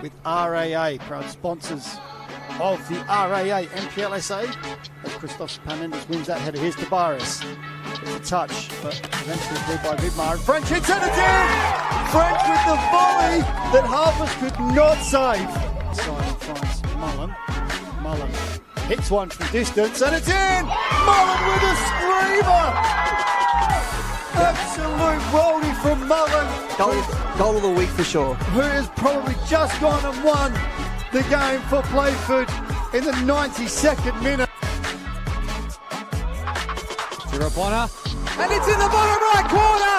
with RAA, proud sponsors of the RAA NPLSA. As Christoph Panendas wins that header, here's Tabares. It's a touch, but eventually pulled by Vidmar. And French hits it again! French with the volley that Harpers could not save. Simon finds Mullen. Mullen hits one from distance, and it's in! Mullen with a screamer! Absolute worldie from Mullen. Goal of the week for sure. Who has probably just gone and won the game for Playford in the 92nd minute. Bonner, and it's in the bottom right corner.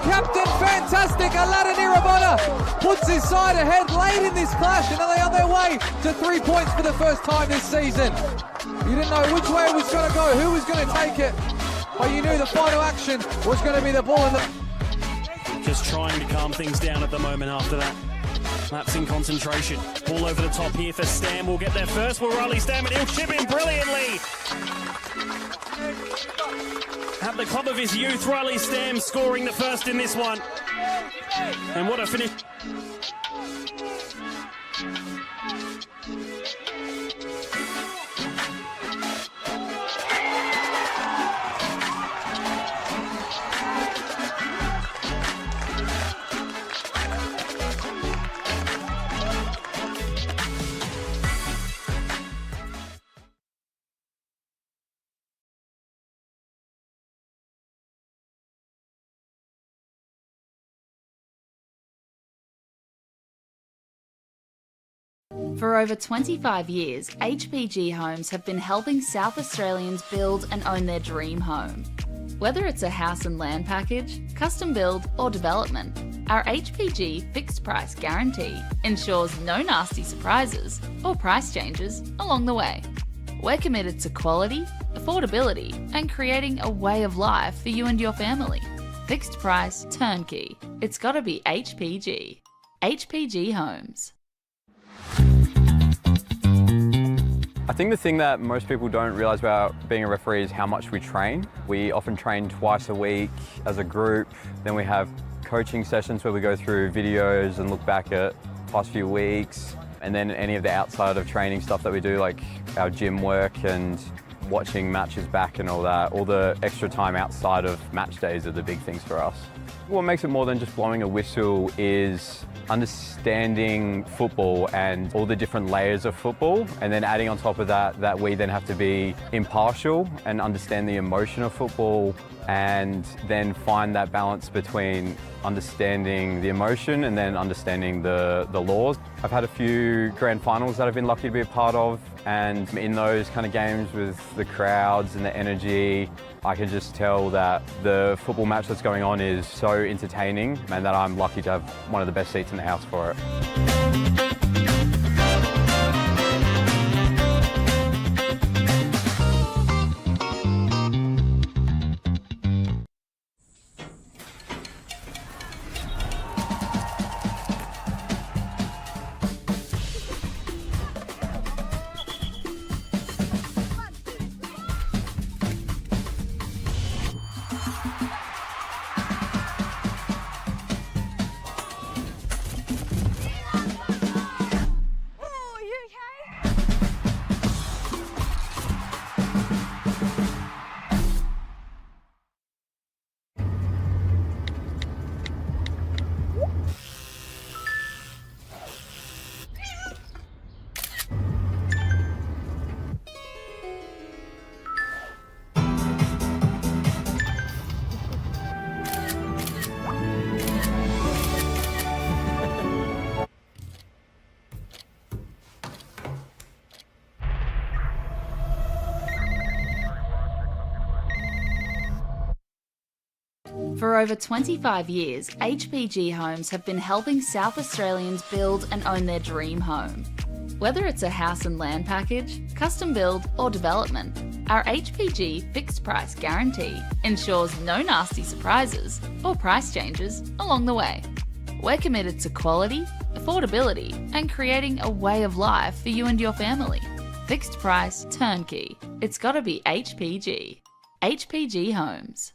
Captain Fantastic Aladdin Irabona puts his side ahead late in this clash, and are they on their way to 3 points for the first time this season. You didn't know which way it was going to go, who was going to take it, but you knew the final action was going to be the ball in the... Just trying to calm things down at the moment after that. Lapse in concentration. Ball over the top here for Stam. Will get there first. Will Riley Stam, and he'll chip in brilliantly. At the club of his youth, Riley Stam scoring the first in this one. And what a finish. For over 25 years, HPG Homes have been helping South Australians build and own their dream home. Whether it's a house and land package, custom build or development, our HPG fixed price guarantee ensures no nasty surprises or price changes along the way. We're committed to quality, affordability and creating a way of life for you and your family. Fixed price turnkey. It's gotta be HPG. HPG Homes. I think the thing that most people don't realise about being a referee is how much we train. We often train twice a week as a group. Then we have coaching sessions where we go through videos and look back at past few weeks. And then any of the outside of training stuff that we do, like our gym work and watching matches back and all that. All the extra time outside of match days are the big things for us. What makes it more than just blowing a whistle is understanding football and all the different layers of football, and then adding on top of that we then have to be impartial and understand the emotion of football, and then find that balance between understanding the emotion and then understanding the laws. I've had a few grand finals that I've been lucky to be a part of, and in those kind of games with the crowds and the energy, I can just tell that the football match that's going on is so entertaining, and that I'm lucky to have one of the best seats in the house for it. For over 25 years, HPG Homes have been helping South Australians build and own their dream home. Whether it's a house and land package, custom build or development, our HPG fixed price guarantee ensures no nasty surprises or price changes along the way. We're committed to quality, affordability and creating a way of life for you and your family. Fixed price turnkey. It's gotta be HPG. HPG Homes.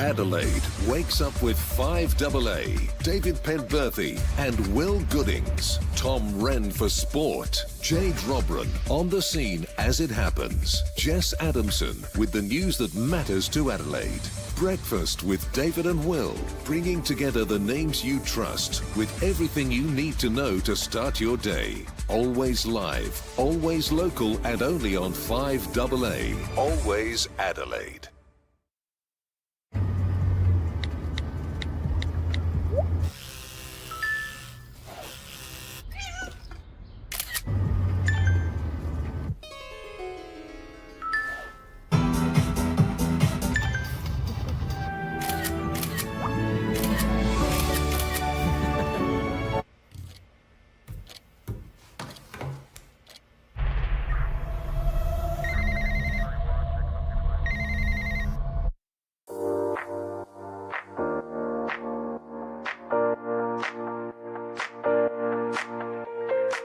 Adelaide wakes up with 5AA, David Penberthy and Will Goodings. Tom Wren for sport. Jay Drobran on the scene as it happens. Jess Adamson with the news that matters to Adelaide. Breakfast with David and Will, bringing together the names you trust with everything you need to know to start your day. Always live, always local, and only on 5AA. Always Adelaide.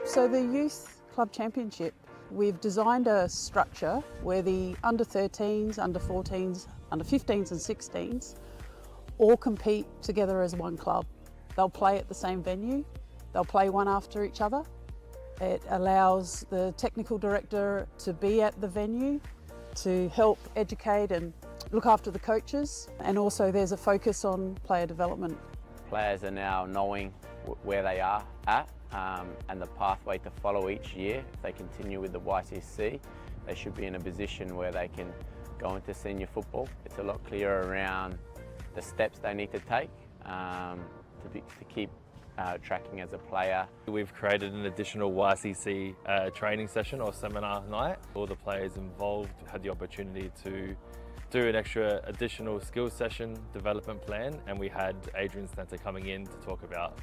So the Youth Club Championship, we've designed a structure where the under 13s, under 14s, under 15s and 16s all compete together as one club. They'll play at the same venue, they'll play one after each other. It allows the technical director to be at the venue to help educate and look after the coaches, and also there's a focus on player development. Players are now knowing where they are at and the pathway to follow each year. If they continue with the YCC, they should be in a position where they can go into senior football. It's a lot clearer around the steps they need to take to keep tracking as a player. We've created an additional YCC training session or seminar night. All the players involved had the opportunity to do an extra additional skills session development plan, and we had Adrian Stanter coming in to talk about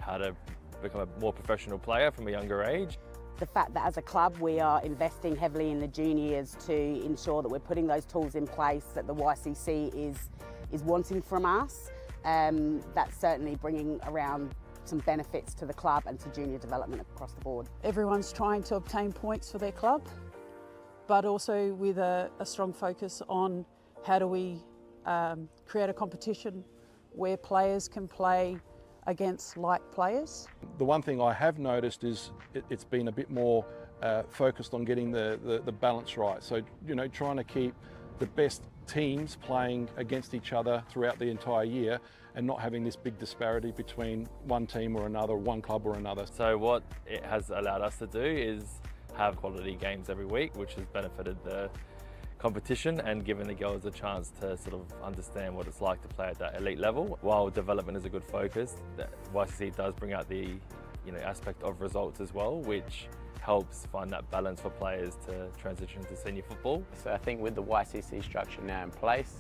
how to become a more professional player from a younger age. The fact that as a club we are investing heavily in the juniors to ensure that we're putting those tools in place that the YCC is wanting from us, that's certainly bringing around some benefits to the club and to junior development across the board. Everyone's trying to obtain points for their club, but also with a strong focus on how do we create a competition where players can play against like players. The one thing I have noticed is it's been a bit more focused on getting the balance right. So, you know, trying to keep the best teams playing against each other throughout the entire year and not having this big disparity between one team or another, one club or another. So what it has allowed us to do is have quality games every week, which has benefited the competition and given the girls a chance to sort of understand what it's like to play at that elite level. While development is a good focus, the YCC does bring out the aspect of results as well, which helps find that balance for players to transition to senior football. So I think with the YCC structure now in place,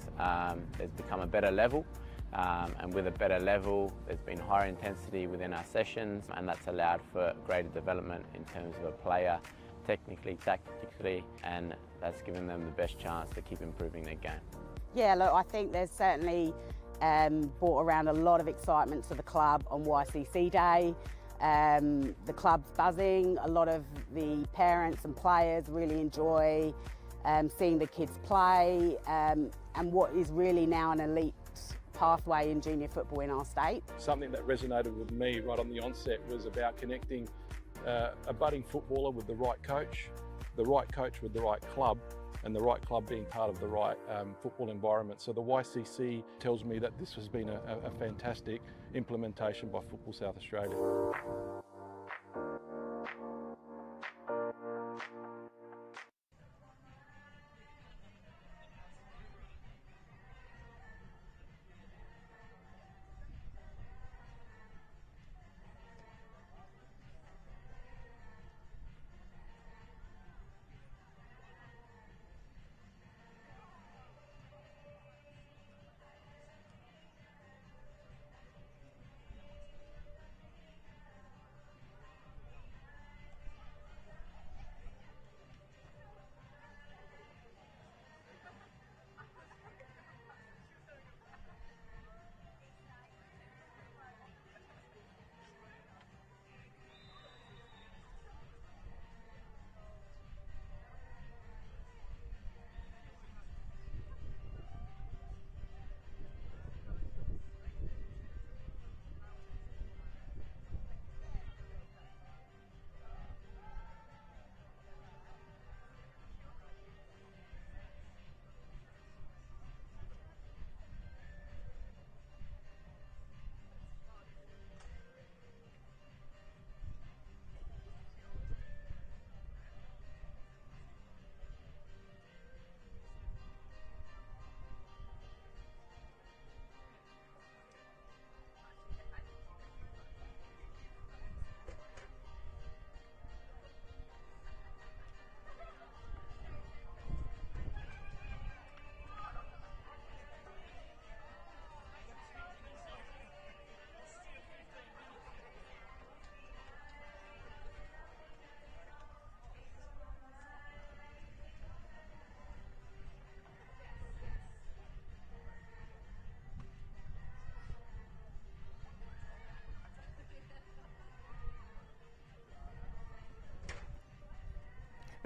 there's become a better level, and with a better level there's been higher intensity within our sessions, and that's allowed for greater development in terms of a player technically, tactically, and that's given them the best chance to keep improving their game. Yeah, look, I think there's certainly brought around a lot of excitement to the club on YCC Day. The club's buzzing, a lot of the parents and players really enjoy seeing the kids play, and what is really now an elite pathway in junior football in our state. Something that resonated with me right on the onset was about connecting a budding footballer with the right coach with the right club, and the right club being part of the right football environment. So the YCC tells me that this has been a fantastic implementation by Football South Australia.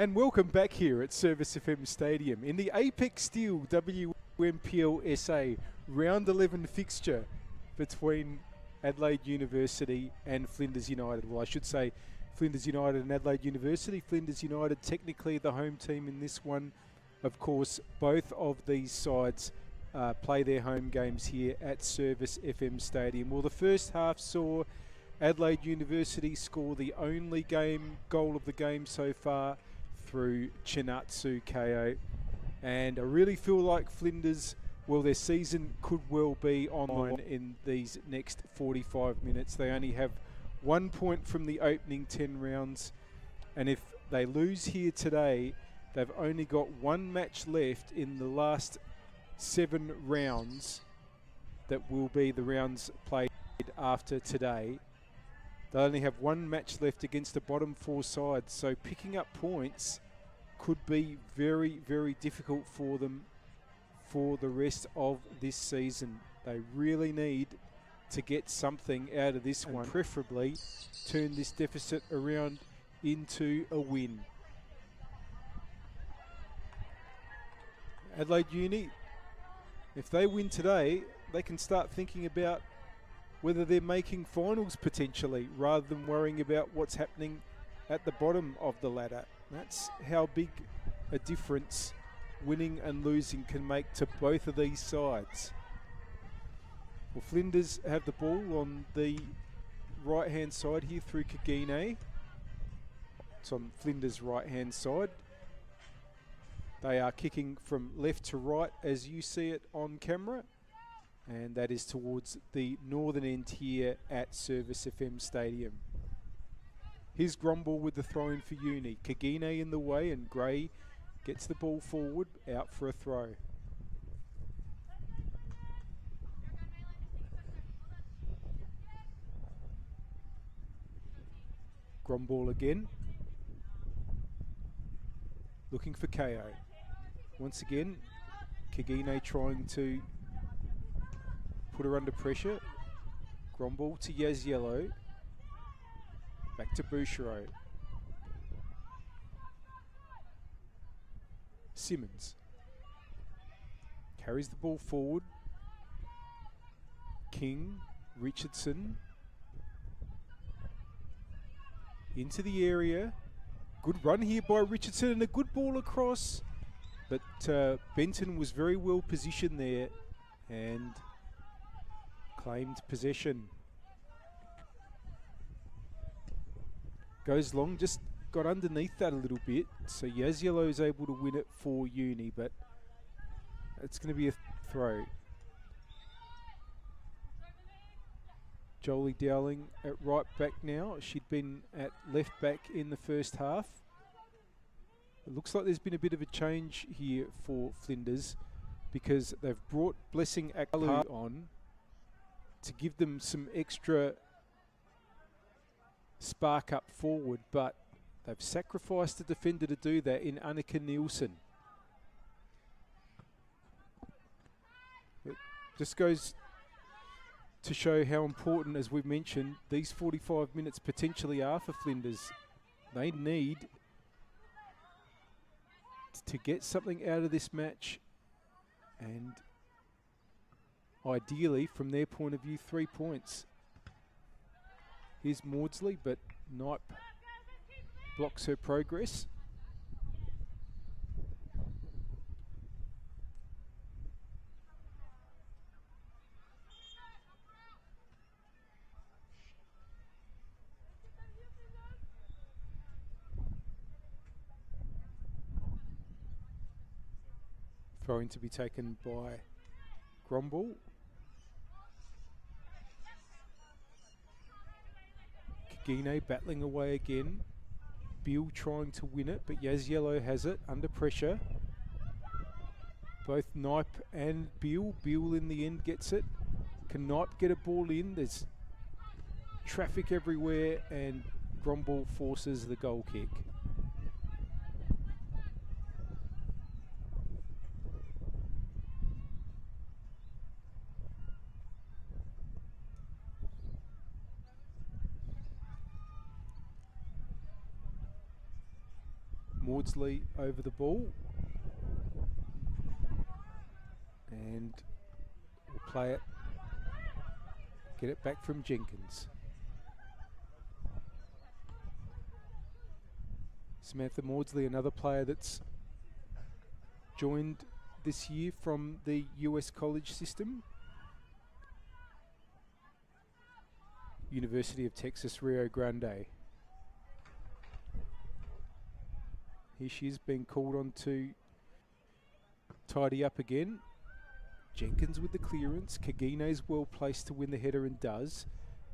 And welcome back here at Service FM Stadium in the Apex Steel NPLSA Round 11 fixture between Adelaide University and Flinders United. Well, I should say Flinders United and Adelaide University. Flinders United technically the home team in this one. Of course, both of these sides play their home games here at Service FM Stadium. Well, the first half saw Adelaide University score the only goal of the game so far through Chinatsu KO. And I really feel like Flinders, well, their season could well be online in these next 45 minutes. They only have 1 point from the opening 10 rounds. And if they lose here today, they've only got one match left in the last 7 rounds that will be the rounds played after today. They only have one match left against the bottom 4 sides, so picking up points could be very, very difficult for them for the rest of this season. They really need to get something out of this one, preferably turn this deficit around into a win. Adelaide Uni, if they win today, they can start thinking about whether they're making finals potentially, rather than worrying about what's happening at the bottom of the ladder. That's how big a difference winning and losing can make to both of these sides. Well, Flinders have the ball on the right-hand side here through Kagine. It's on Flinders' right-hand side. They are kicking from left to right as you see it on camera. And that is towards the northern end here at Service FM Stadium. Here's Gromble with the throw in for Uni. Kagine in the way, and Gray gets the ball forward, out for a throw. Gromble again. Looking for KO. Once again, Kagine trying to put her under pressure. Gromble to Yaziello. Back to Bouchereau. Simmons carries the ball forward. King, Richardson into the area. Good run here by Richardson and a good ball across. But Benton was very well positioned there and claimed possession. Goes long, just got underneath that a little bit. So Yaziello is able to win it for Uni, but it's going to be a throw. Jolie Dowling at right back now. She'd been at left back in the first half. It looks like there's been a bit of a change here for Flinders because they've brought Blessing Akpalu on to give them some extra spark up forward, but they've sacrificed a defender to do that in Annika Nielsen. It just goes to show how important, as we've mentioned, these 45 minutes potentially are for Flinders. They need to get something out of this match, and ideally, from their point of view, 3 points. Here's Maudsley, but Knipe blocks her progress. Throwing to be taken by Gromble. Kagine battling away again. Beale trying to win it, but Yaziello has it under pressure. Both Knipe and Beale. Beale in the end gets it. Can Knipe get a ball in? There's traffic everywhere, and Gromble forces the goal kick. Maudsley over the ball. And we'll play it. Get it back from Jenkins. Samantha Maudsley, another player that's joined this year from the US college system. University of Texas, Rio Grande. Here she is being called on to tidy up again. Jenkins with the clearance. Kagine's well placed to win the header and does.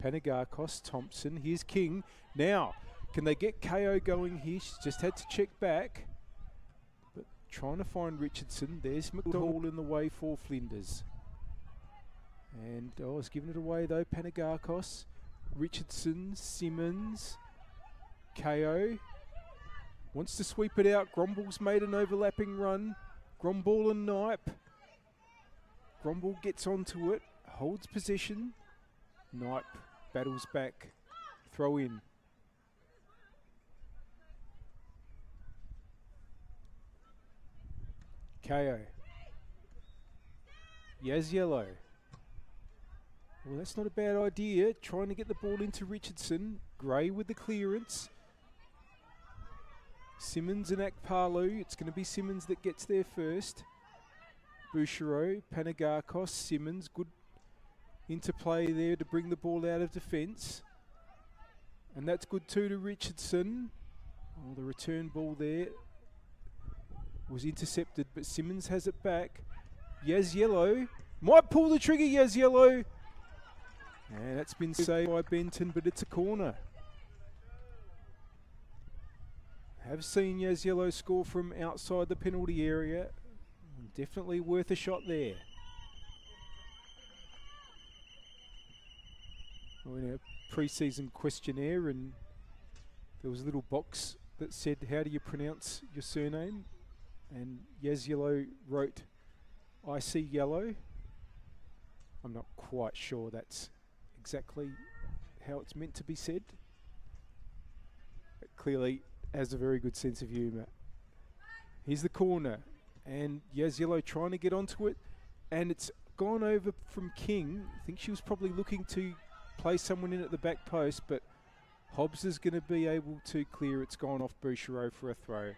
Panagakos, Thompson. Here's King. Now, can they get KO going here? She's just had to check back. But trying to find Richardson. There's McDowell in the way for Flinders. And it's giving it away though. Panagakos, Richardson, Simmons, KO. Wants to sweep it out. Gromball's made an overlapping run. Gromball and Knipe. Gromball gets onto it, holds possession. Knipe battles back. Throw in. KO. Yaziello. Well, that's not a bad idea. Trying to get the ball into Richardson. Gray with the clearance. Simmons and Akpalu. It's going to be Simmons that gets there first. Bouchereau, Panagakos, Simmons. Good interplay there to bring the ball out of defence. And that's good too to Richardson. Oh, the return ball there was intercepted, but Simmons has it back. Yaziello might pull the trigger, Yaziello. And that's been saved by Benton, but it's a corner. Have seen Yaziello score from outside the penalty area. Definitely worth a shot there. We're in a pre-season questionnaire, and there was a little box that said, how do you pronounce your surname? And Yaziello wrote, I see yellow. I'm not quite sure that's exactly how it's meant to be said. But clearly has a very good sense of humour. Here's the corner, and Yaziello trying to get onto it, and it's gone over from King. I think she was probably looking to play someone in at the back post, but Hobbs is going to be able to clear. It's gone off Bouchereau for a throw.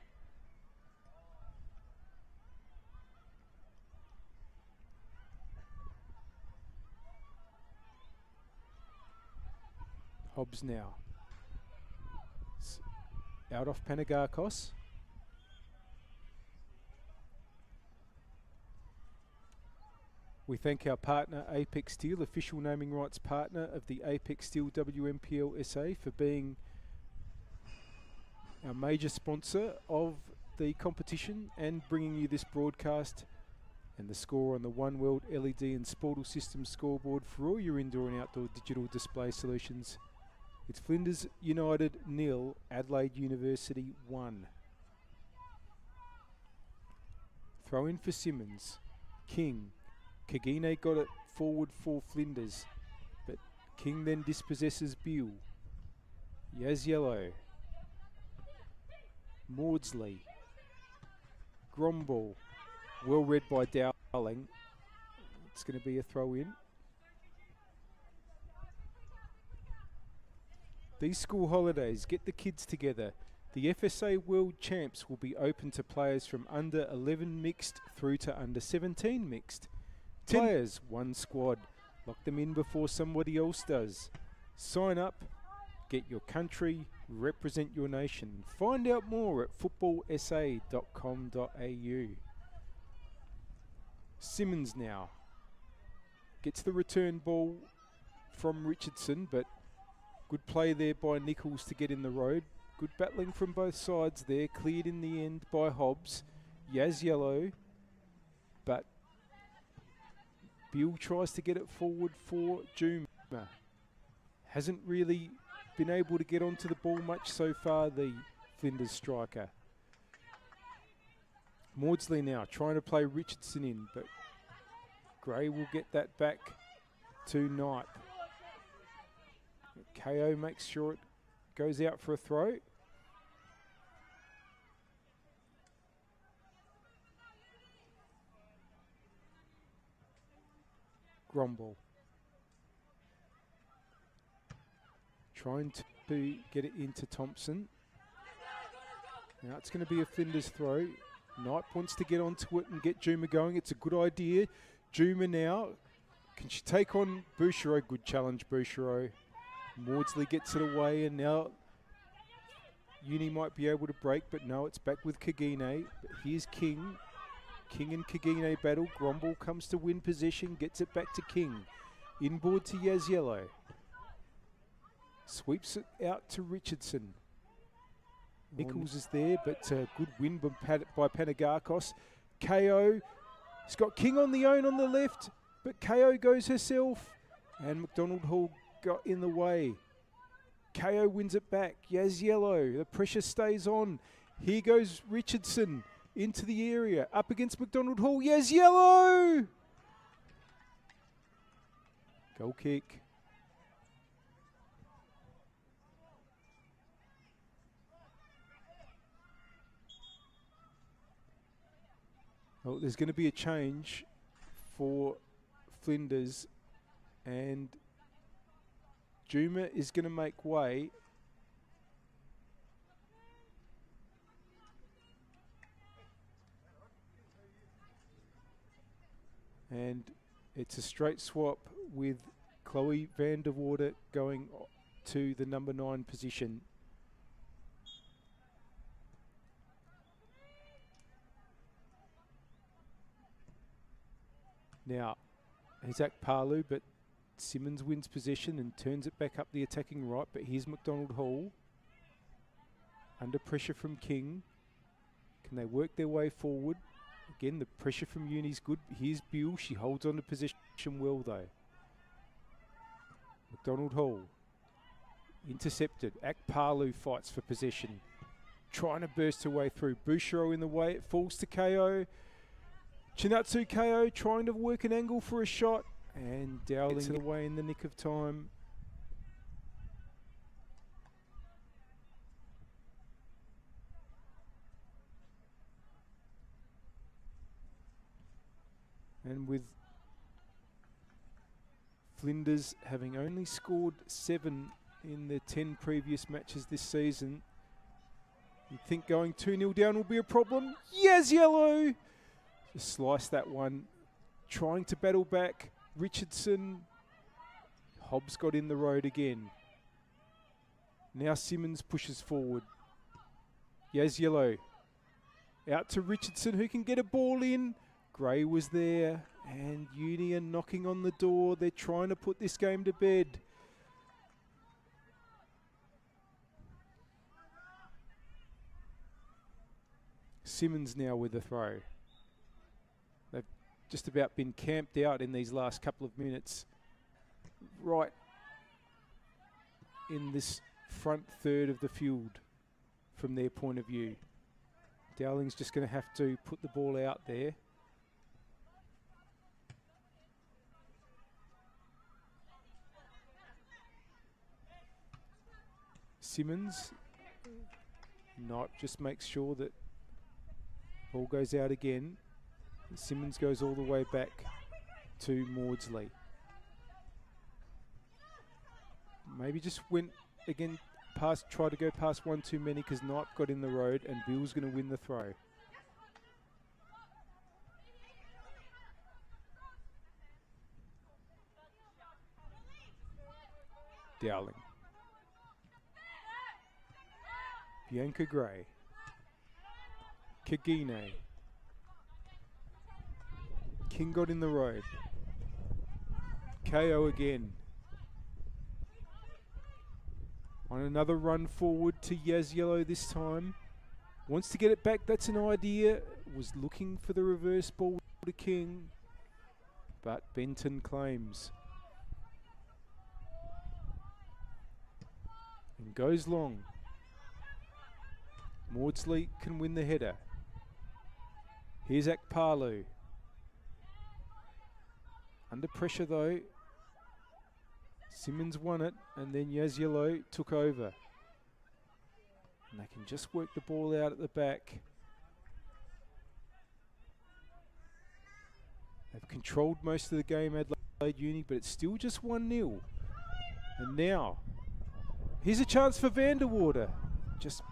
Hobbs now. Out off Panagakos. We thank our partner Apex Steel, official naming rights partner of the Apex Steel WNPLSA, for being our major sponsor of the competition and bringing you this broadcast and the score on the One World LED and Sportal Systems scoreboard for all your indoor and outdoor digital display solutions. It's Flinders United 0, Adelaide University 1. Throw in for Simmons. King. Kagine got it forward for Flinders, but King then dispossesses Beale. Yaziello. Maudsley. Gromball. Well read by Dowling. It's going to be a throw in. These school holidays, get the kids together. The FSA World Champs will be open to players from under 11 mixed through to under 17 mixed. 10 players, one squad. Lock them in before somebody else does. Sign up, get your country, represent your nation. Find out more at footballsa.com.au. Simmons now gets the return ball from Richardson, but good play there by Nichols to get in the road. Good battling from both sides there. Cleared in the end by Hobbs. Yaziello, but Beale tries to get it forward for Juma. Hasn't really been able to get onto the ball much so far, the Flinders striker. Maudsley now trying to play Richardson in, but Gray will get that back to Knipe. KO makes sure it goes out for a throw. Gromble. Trying to get it into Thompson. Now it's going to be a Flinders throw. Knight wants to get onto it and get Juma going. It's a good idea. Juma now. Can she take on Bouchereau? Good challenge, Bouchereau. Maudsley gets it away, and now Uni might be able to break, but no, it's back with Kagine. But here's King. King and Kagine battle. Gromble comes to win possession, gets it back to King. Inboard to Yaziello. Sweeps it out to Richardson. Nichols is there, but good win by Panagakos. KO. He's got King on the own on the left, but KO goes herself. And McDonald Hall got in the way. KO wins it back. Yaziello, the pressure stays on. Here goes Richardson into the area, up against McDonald Hall. Yaziello! Goal kick. Well, there's going to be a change for Flinders, and Juma is going to make way. And it's a straight swap with Chloe van der Water going to the number 9 position. Now, Isaac Palu, but Simmons wins possession and turns it back up the attacking right, but here's McDonald Hall. Under pressure from King. Can they work their way forward? Again, the pressure from Uni's good. Here's Beale. She holds on to position well, though. McDonald Hall. Intercepted. Akpalu fights for possession. Trying to burst her way through. Bouchereau in the way. It falls to KO. Chinatsu KO trying to work an angle for a shot. And Dowling in the way in the nick of time. And with Flinders having only scored 7 in their 10 previous matches this season, you'd think going 2-0 down will be a problem. Yaziello! Just slice that one. Trying to battle back. Richardson. Hobbs got in the road again. Now Simmons pushes forward. Yaziello. Out to Richardson, who can get a ball in. Gray was there, and Uni are knocking on the door. They're trying to put this game to bed. Simmons now with the throw. They've just about been camped out in these last couple of minutes. Right in this front third of the field from their point of view. Dowling's just going to have to put the ball out there. Simmons, Knight just makes sure that ball goes out again. Simmons goes all the way back to Maudsley. Maybe just went again past, tried to go past one too many because Knight got in the road and Bill's going to win the throw. Dowling. Bianca Gray. Kagine. King got in the road. KO again. On another run forward to Yaziello this time. Wants to get it back, that's an idea. Was looking for the reverse ball to King. But Benton claims. And goes long. Maudsley can win the header. Here's Akpalu. Under pressure though. Simmons won it and then Yaziello took over. And they can just work the ball out at the back. They've controlled most of the game, Adelaide. Adelaide Uni, but it's still just 1-0. And now, here's a chance for Vanderwater.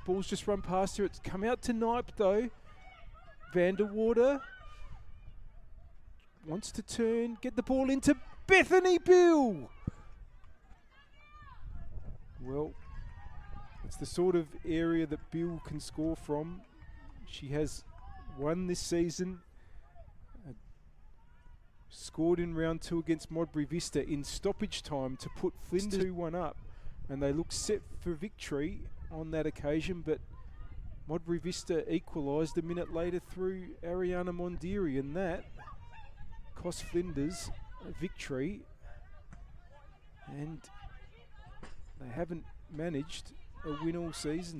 Ball's just run past her. It's come out to Knipe though. Vanderwater wants to turn, get the ball into Bethany Bill. Well, it's the sort of area that Bill can score from. She has won this season. Scored in round 2 against Modbury Vista in stoppage time to put Flinders 2-1 up. And they look set for victory on that occasion, but Modbury Vista equalised a minute later through Ariana Mondiri, and that cost Flinders a victory. And they haven't managed a win all season.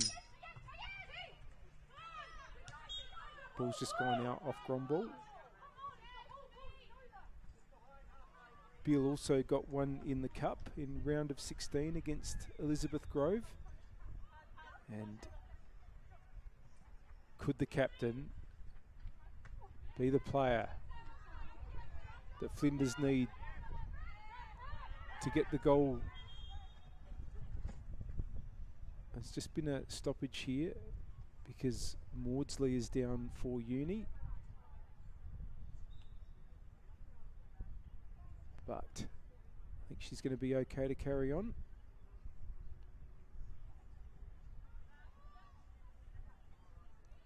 Ball's just gone out off Gromball. Beale also got one in the cup in round of 16 against Elizabeth Grove. And could the captain be the player that Flinders need to get the goal? It's just been a stoppage here because Maudsley is down for Uni. But I think she's going to be okay to carry on.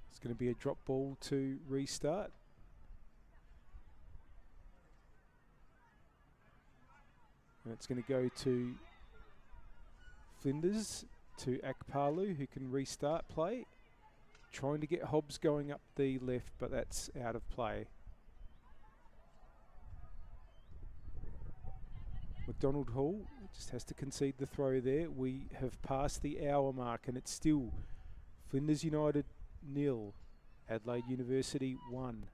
It's going to be a drop ball to restart. And it's going to go to Flinders, to Akpalu, who can restart play. Trying to get Hobbs going up the left, but that's out of play. McDonald Hall just has to concede the throw there. We have passed the hour mark and it's still Flinders United 0, Adelaide University 1.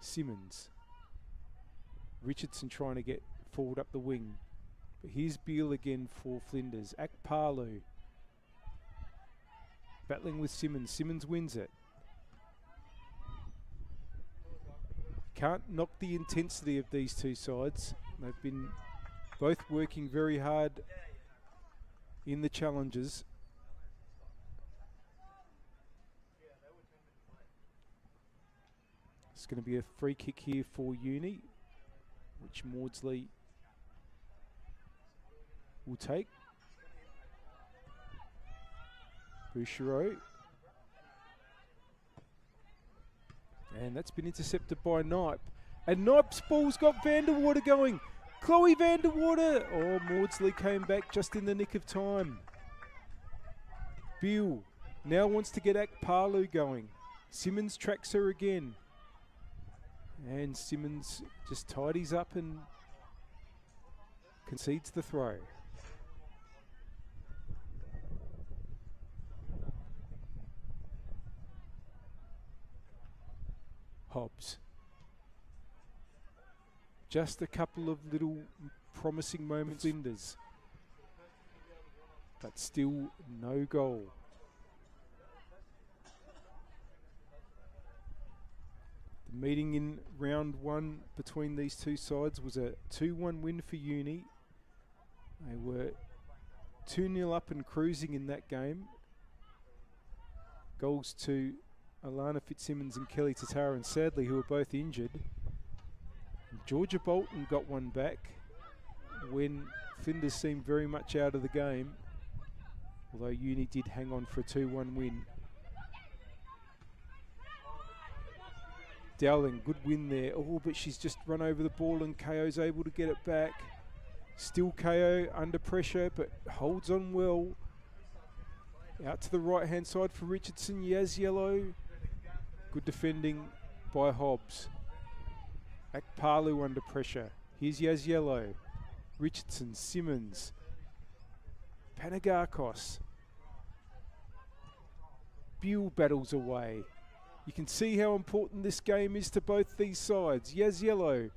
Simmons. Richardson trying to get forward up the wing. But here's Beale again for Flinders. Akpalu battling with Simmons. Simmons wins it. Can't knock the intensity of these two sides. They've been both working very hard in the challenges. It's going to be a free kick here for Uni, which Maudsley will take. Bouchereau. And that's been intercepted by Knipe. And Knipe's ball's got Vanderwater going. Chloe Vanderwater. Oh, Maudsley came back just in the nick of time. Beale now wants to get Akpalu going. Simmons tracks her again. And Simmons just tidies up and concedes the throw. Hobbs. Just a couple of little promising moments. Flinders, but still no goal. The meeting in round 1 between these two sides was a 2-1 win for Uni. They were 2-0 up and cruising in that game. Goals to Alana Fitzsimmons and Kelly Tatara, and sadly who were both injured. And Georgia Bolton got one back when Flinders seemed very much out of the game, although Uni did hang on for a 2-1 win. Dowling, good win there. Oh, but she's just run over the ball and KO's able to get it back. Still KO under pressure, but holds on well. Out to the right-hand side for Richardson. Yaz Yellow. Good defending by Hobbs. Akpalu under pressure. Here's Yaz Yellow. Richardson, Simmons. Panagakos. Beale battles away. You can see how important this game is to both these sides. Yaz Yellow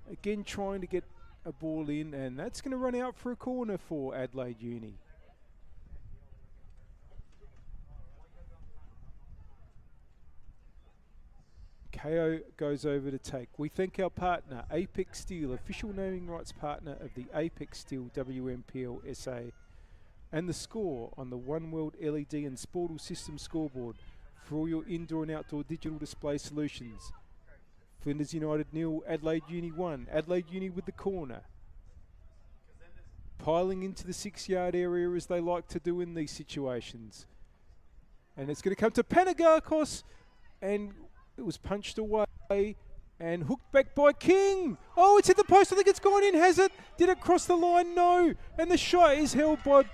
again trying to get a ball in, and that's going to run out for a corner for Adelaide Uni. KO goes over to take. We thank our partner, Apex Steel, official naming rights partner of the Apex Steel WNPLSA, and The Score on the One World LED and Sportal System scoreboard for all your indoor and outdoor digital display solutions. Flinders United 0, Adelaide Uni 1. Adelaide Uni with the corner. Piling into the 6-yard area as they like to do in these situations. And it's going to come to Panagakos, and it was punched away and hooked back by King. Oh, it's hit the post. I think it's gone in. Has it? Did it cross the line? No. And the shot is held by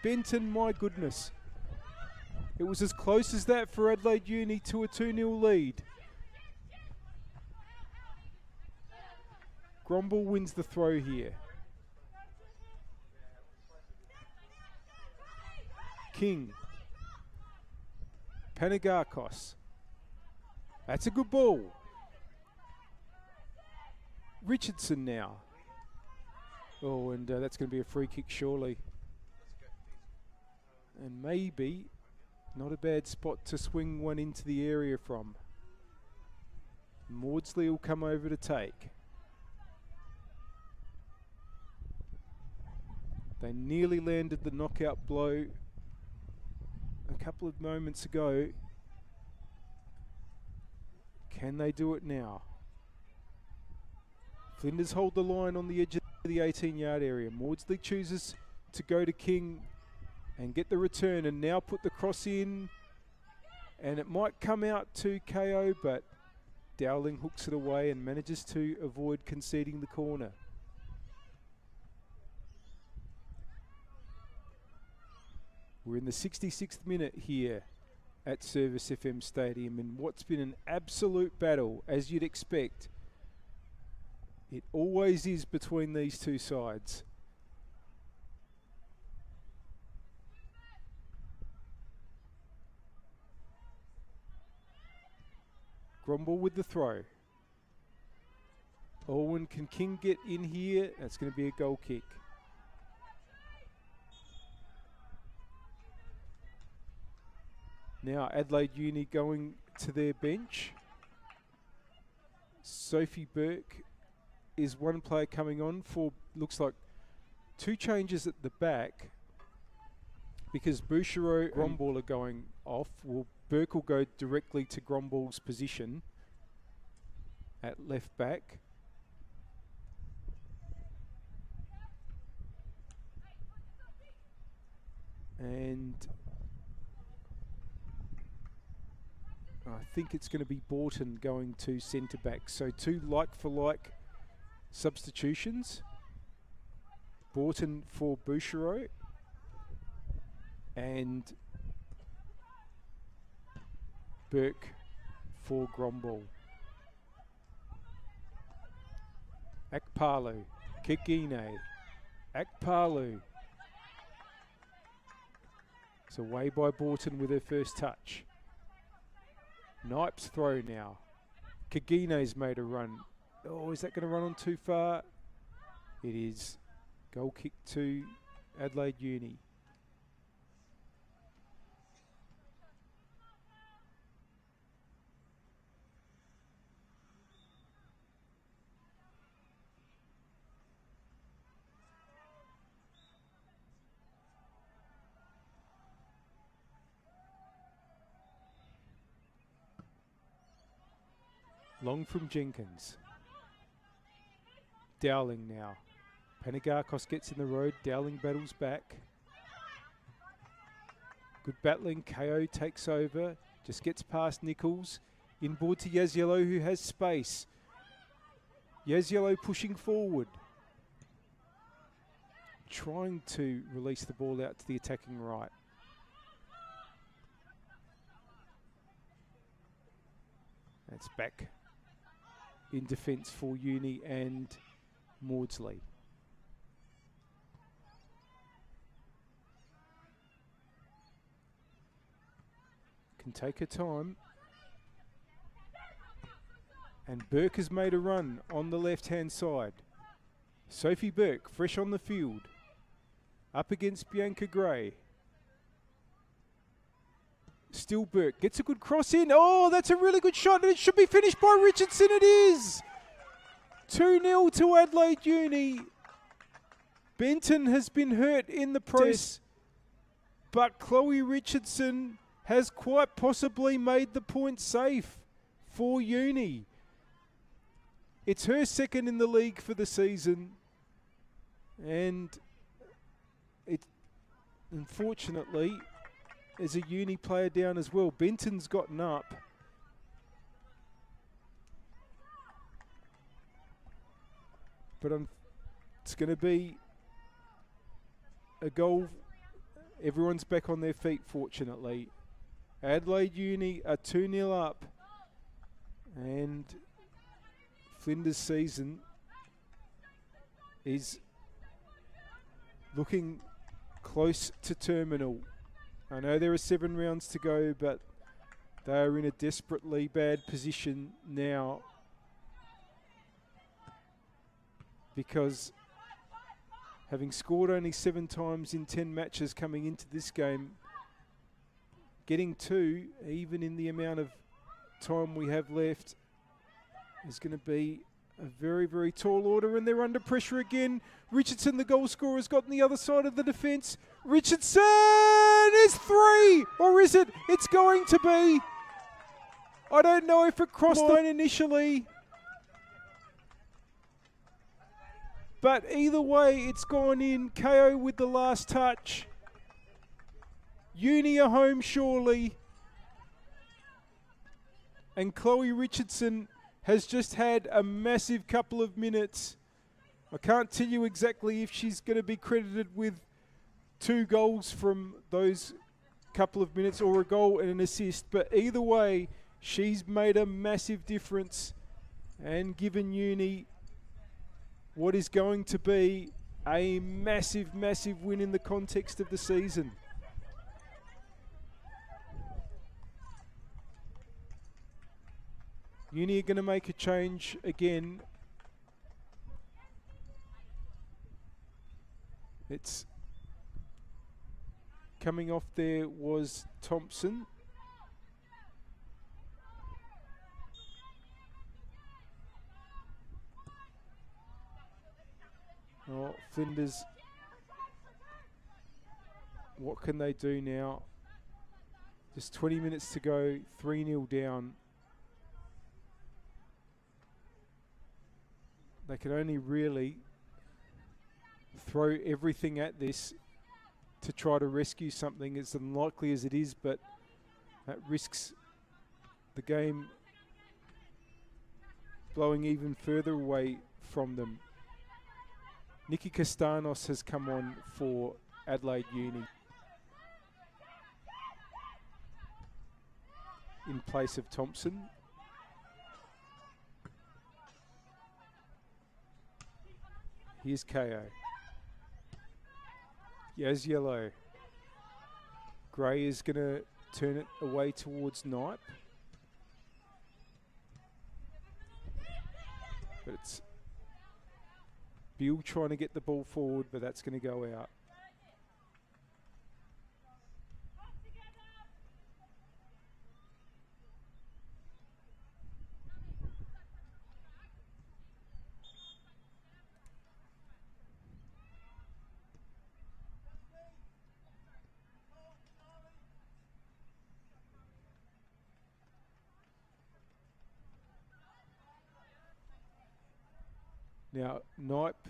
Benton. My goodness. It was as close as that for Adelaide Uni to a 2-0 lead. Gromble wins the throw here. King. Panagakos. That's a good ball. Richardson now. Oh, and that's going to be a free kick surely. And maybe not a bad spot to swing one into the area from. Maudsley will come over to take. They nearly landed the knockout blow a couple of moments ago. Can they do it now? Flinders hold the line on the edge of the 18-yard area. Maudsley chooses to go to King and get the return and now put the cross in. And it might come out to KO, but Dowling hooks it away and manages to avoid conceding the corner. We're in the 66th minute here at Service FM Stadium in what's been an absolute battle, as you'd expect. It always is between these two sides. Gromble with the throw. Owen, can King get in here? That's going to be a goal kick. Now Adelaide Uni going to their bench. Sophie Burke is one player coming on for, looks like, 2 changes at the back because Bouchereau and Gromble are going off. Well, Burke will go directly to Gromble's position at left back. And I think it's going to be Borton going to centre back. So 2 like-for-like substitutions. Borton for Bouchereau and Burke for Gromble. Akpalu, Kikine, Akpalu. It's away by Borton with her first touch. Knipes throw now. Kagine's made a run. Oh, is that going to run on too far? It is. Goal kick to Adelaide Uni. Long from Jenkins. Dowling now. Panagakos gets in the road. Dowling battles back. Good battling. KO takes over. Just gets past Nichols. Inboard to Yaziello, who has space. Yaziello pushing forward. Trying to release the ball out to the attacking right. That's back in defence for Uni and Maudsley. Can take her time. And Burke has made a run on the left-hand side. Sophie Burke, fresh on the field. Up against Bianca Gray. Still Burke gets a good cross in. Oh, that's a really good shot, and it should be finished by Richardson. It is 2-0 to Adelaide Uni. Benton has been hurt in the process, but Chloe Richardson has quite possibly made the point safe for Uni. It's her second in the league for the season, and it unfortunately is a Uni player down as well. Benton's gotten up. But it's going to be a goal. Everyone's back on their feet, fortunately. Adelaide Uni are 2-0 up. And Flinders' season is looking close to terminal. I know there are 7 rounds to go, but they are in a desperately bad position now because having scored only 7 times in 10 matches coming into this game, getting 2, even in the amount of time we have left, is going to be a very, very tall order, and they're under pressure again. Richardson, the goal scorer, has got on the other side of the defence. Richardson is 3, or is it? It's going to be. I don't know if it crossed the line initially, but either way, it's gone in. KO with the last touch. Uni are home surely, and Chloe Richardson has just had a massive couple of minutes. I can't tell you exactly if she's going to be credited with 2 goals from those couple of minutes or a goal and an assist, but either way, she's made a massive difference and given Uni what is going to be a massive, massive win in the context of the season. Uni are going to make a change again. It's coming off there was Thompson. Oh, Flinders. What can they do now? Just 20 minutes to go, 3-0 down. They can only really throw everything at this to try to rescue something, as unlikely as it is, but that risks the game blowing even further away from them. Nikki Castanos has come on for Adelaide Uni in place of Thompson. Here's KO. Yes, yellow. Gray is going to turn it away towards Knipe. But it's Bill trying to get the ball forward, but that's going to go out. Now, Knipe,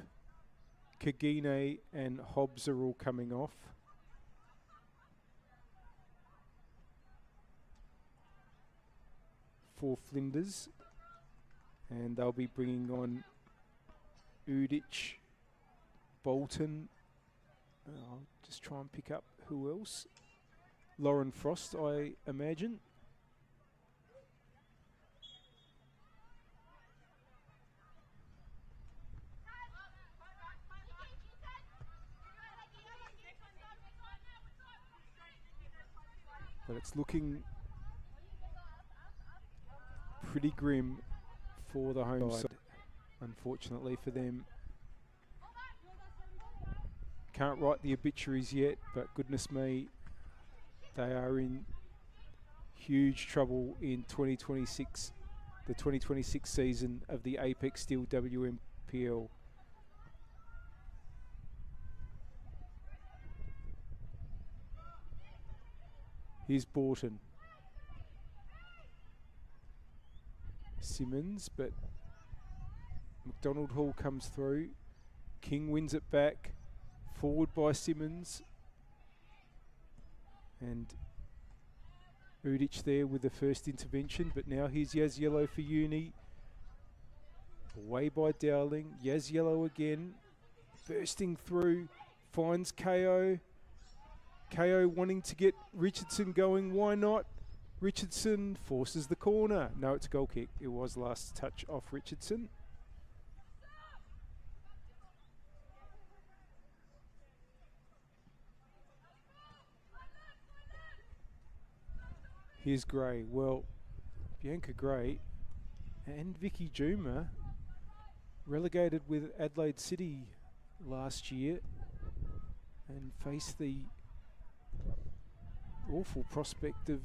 Kagine and Hobbs are all coming off. For Flinders. And they'll be bringing on Udich, Bolton. I'll just try and pick up who else. Lauren Frost, I imagine. But it's looking pretty grim for the home side, unfortunately for them. Can't write the obituaries yet, but goodness me, they are in huge trouble in 2026, the 2026 season of the Apex Steel WMPL. Here's Borton. Simmons, but McDonald Hall comes through. King wins it back. Forward by Simmons. And Udic there with the first intervention, but now here's Yaziello for Uni. Away by Dowling. Yaziello again. Bursting through. Finds KO. KO wanting to get Richardson going. Why not? Richardson forces the corner. No, it's a goal kick. It was last touch off Richardson. Here's Gray. Well, Bianca Gray and Vicky Juma relegated with Adelaide City last year and face the awful prospect of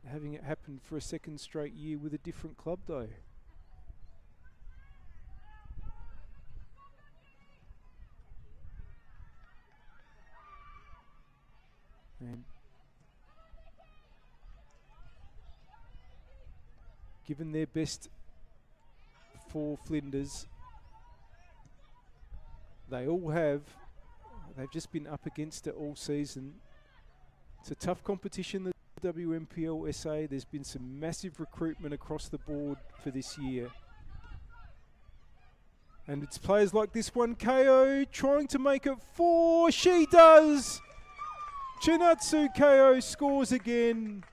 having it happen for a second straight year with a different club though. And given their best for Flinders, they all have. They've just been up against it all season. It's a tough competition, the WMPLSA. There's been some massive recruitment across the board for this year. And it's players like this one, KO, trying to make it 4. She does! Chinatsu KO scores again.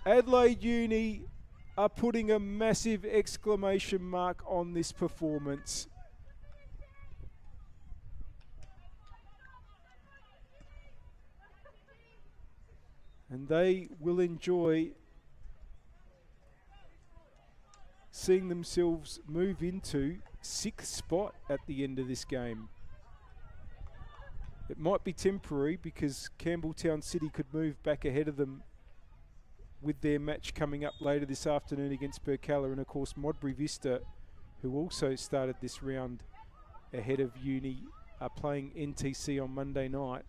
Adelaide Uni are putting a massive exclamation mark on this performance. And they will enjoy seeing themselves move into 6th spot at the end of this game. It might be temporary because Campbelltown City could move back ahead of them with their match coming up later this afternoon against Burkalla, and of course Modbury Vista, who also started this round ahead of Uni, are playing NTC on Monday night.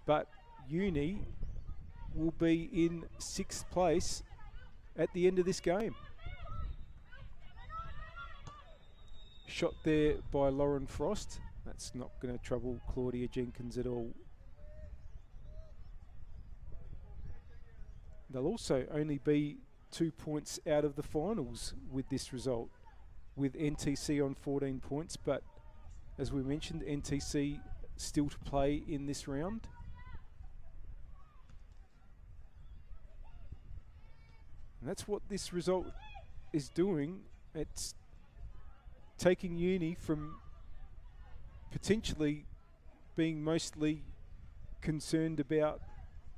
But Uni will be in 6th place at the end of this game. Shot there by Lauren Frost. That's not going to trouble Claudia Jenkins at all. They'll also only be 2 points out of the finals with this result, with NTC on 14 points. But as we mentioned, NTC still to play in this round. And that's what this result is doing. It's taking Uni from potentially being mostly concerned about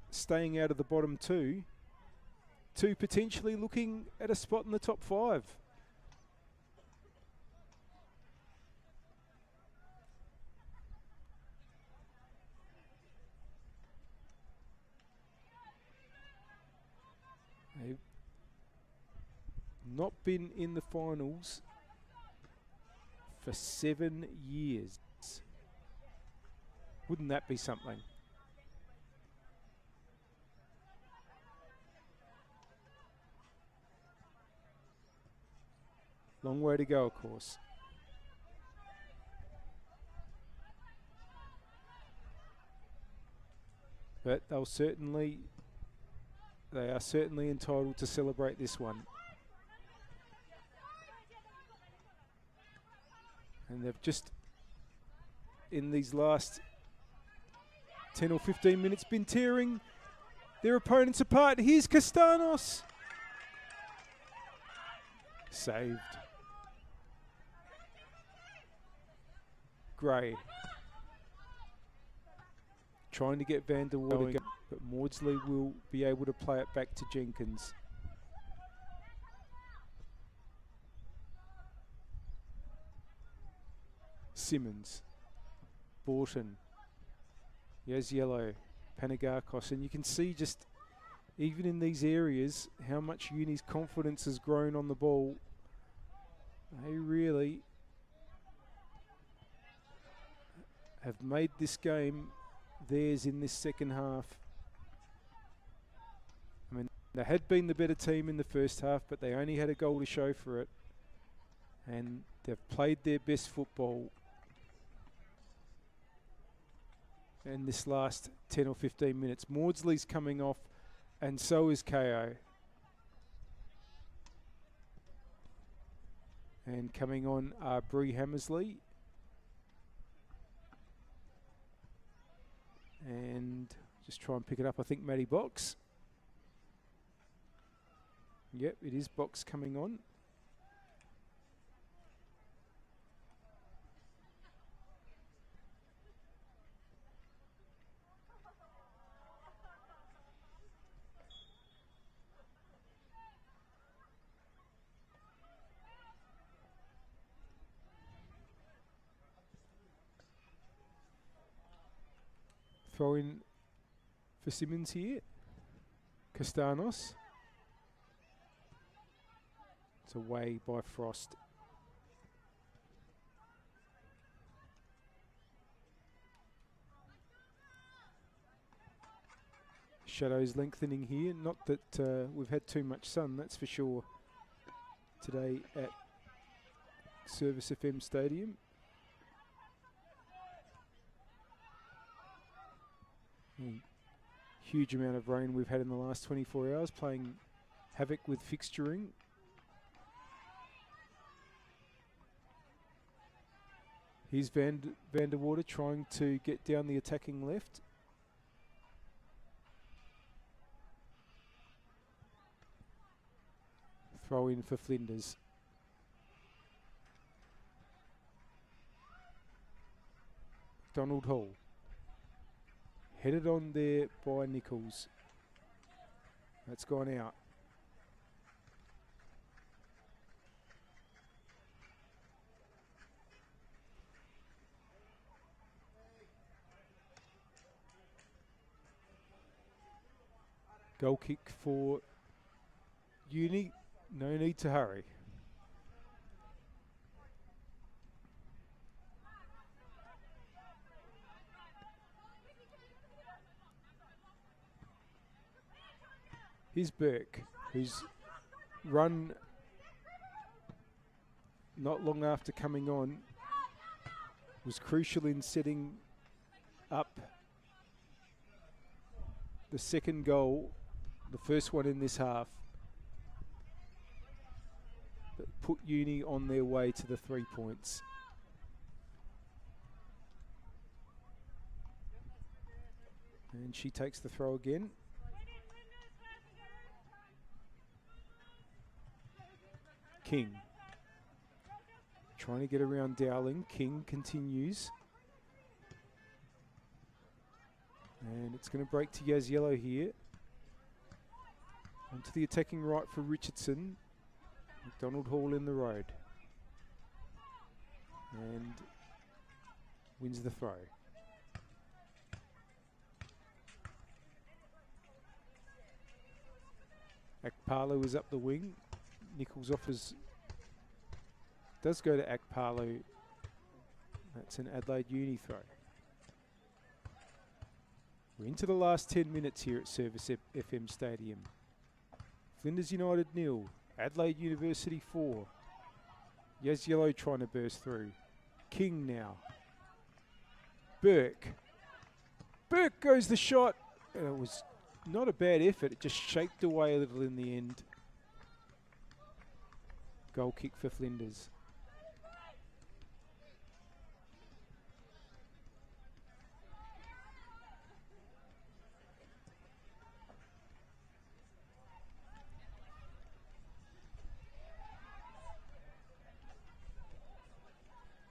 staying out of the bottom 2 to potentially looking at a spot in the top 5. They've not been in the finals for 7 years. Wouldn't that be something? Long way to go, of course. But they are certainly entitled to celebrate this one. And they've just, in these last 10 or 15 minutes, been tearing their opponents apart. Here's Castanos. Saved. Gray. Trying to get Van der Waal, but Maudsley will be able to play it back to Jenkins. Simmons. Borton. Yaziello. Panagakos, and you can see just even in these areas how much Uni's confidence has grown on the ball. They really have made this game theirs in this second half. I mean, they had been the better team in the first half, but they only had a goal to show for it. And they've played their best football in this last 10 or 15 minutes. Maudsley's coming off, and so is KO. And coming on are Bree Hammersley. And just try and pick it up, I think Maddie Box. Yep, it is Box coming on. Throw in for Simmons here. Castanos. It's away by Frost. Shadows lengthening here. Not that we've had too much sun, that's for sure, today at Service FM Stadium. Huge amount of rain we've had in the last 24 hours, playing havoc with fixturing. Here's Vanderwater trying to get down the attacking left. Throw in for Flinders. Donald Hall. Headed on there by Nichols. That's gone out. Goal kick for Uni. No need to hurry. Here's Burke, who's run not long after coming on, was crucial in setting up the second goal, the first one in this half, that put Uni on their way to the 3 points. And she takes the throw again. King trying to get around Dowling. King continues. And it's going to break to Yaziello here. Onto the attacking right for Richardson. McDonald Hall in the road. And wins the throw. Akpalo is up the wing. Nichols offers, does go to Akpalo. That's an Adelaide Uni throw. We're into the last 10 minutes here at Service FM Stadium. Flinders United 0, Adelaide University 4. Yaziello trying to burst through. King now. Burke. Burke goes the shot. And it was not a bad effort. It just shaped away a little in the end. Goal kick for Flinders.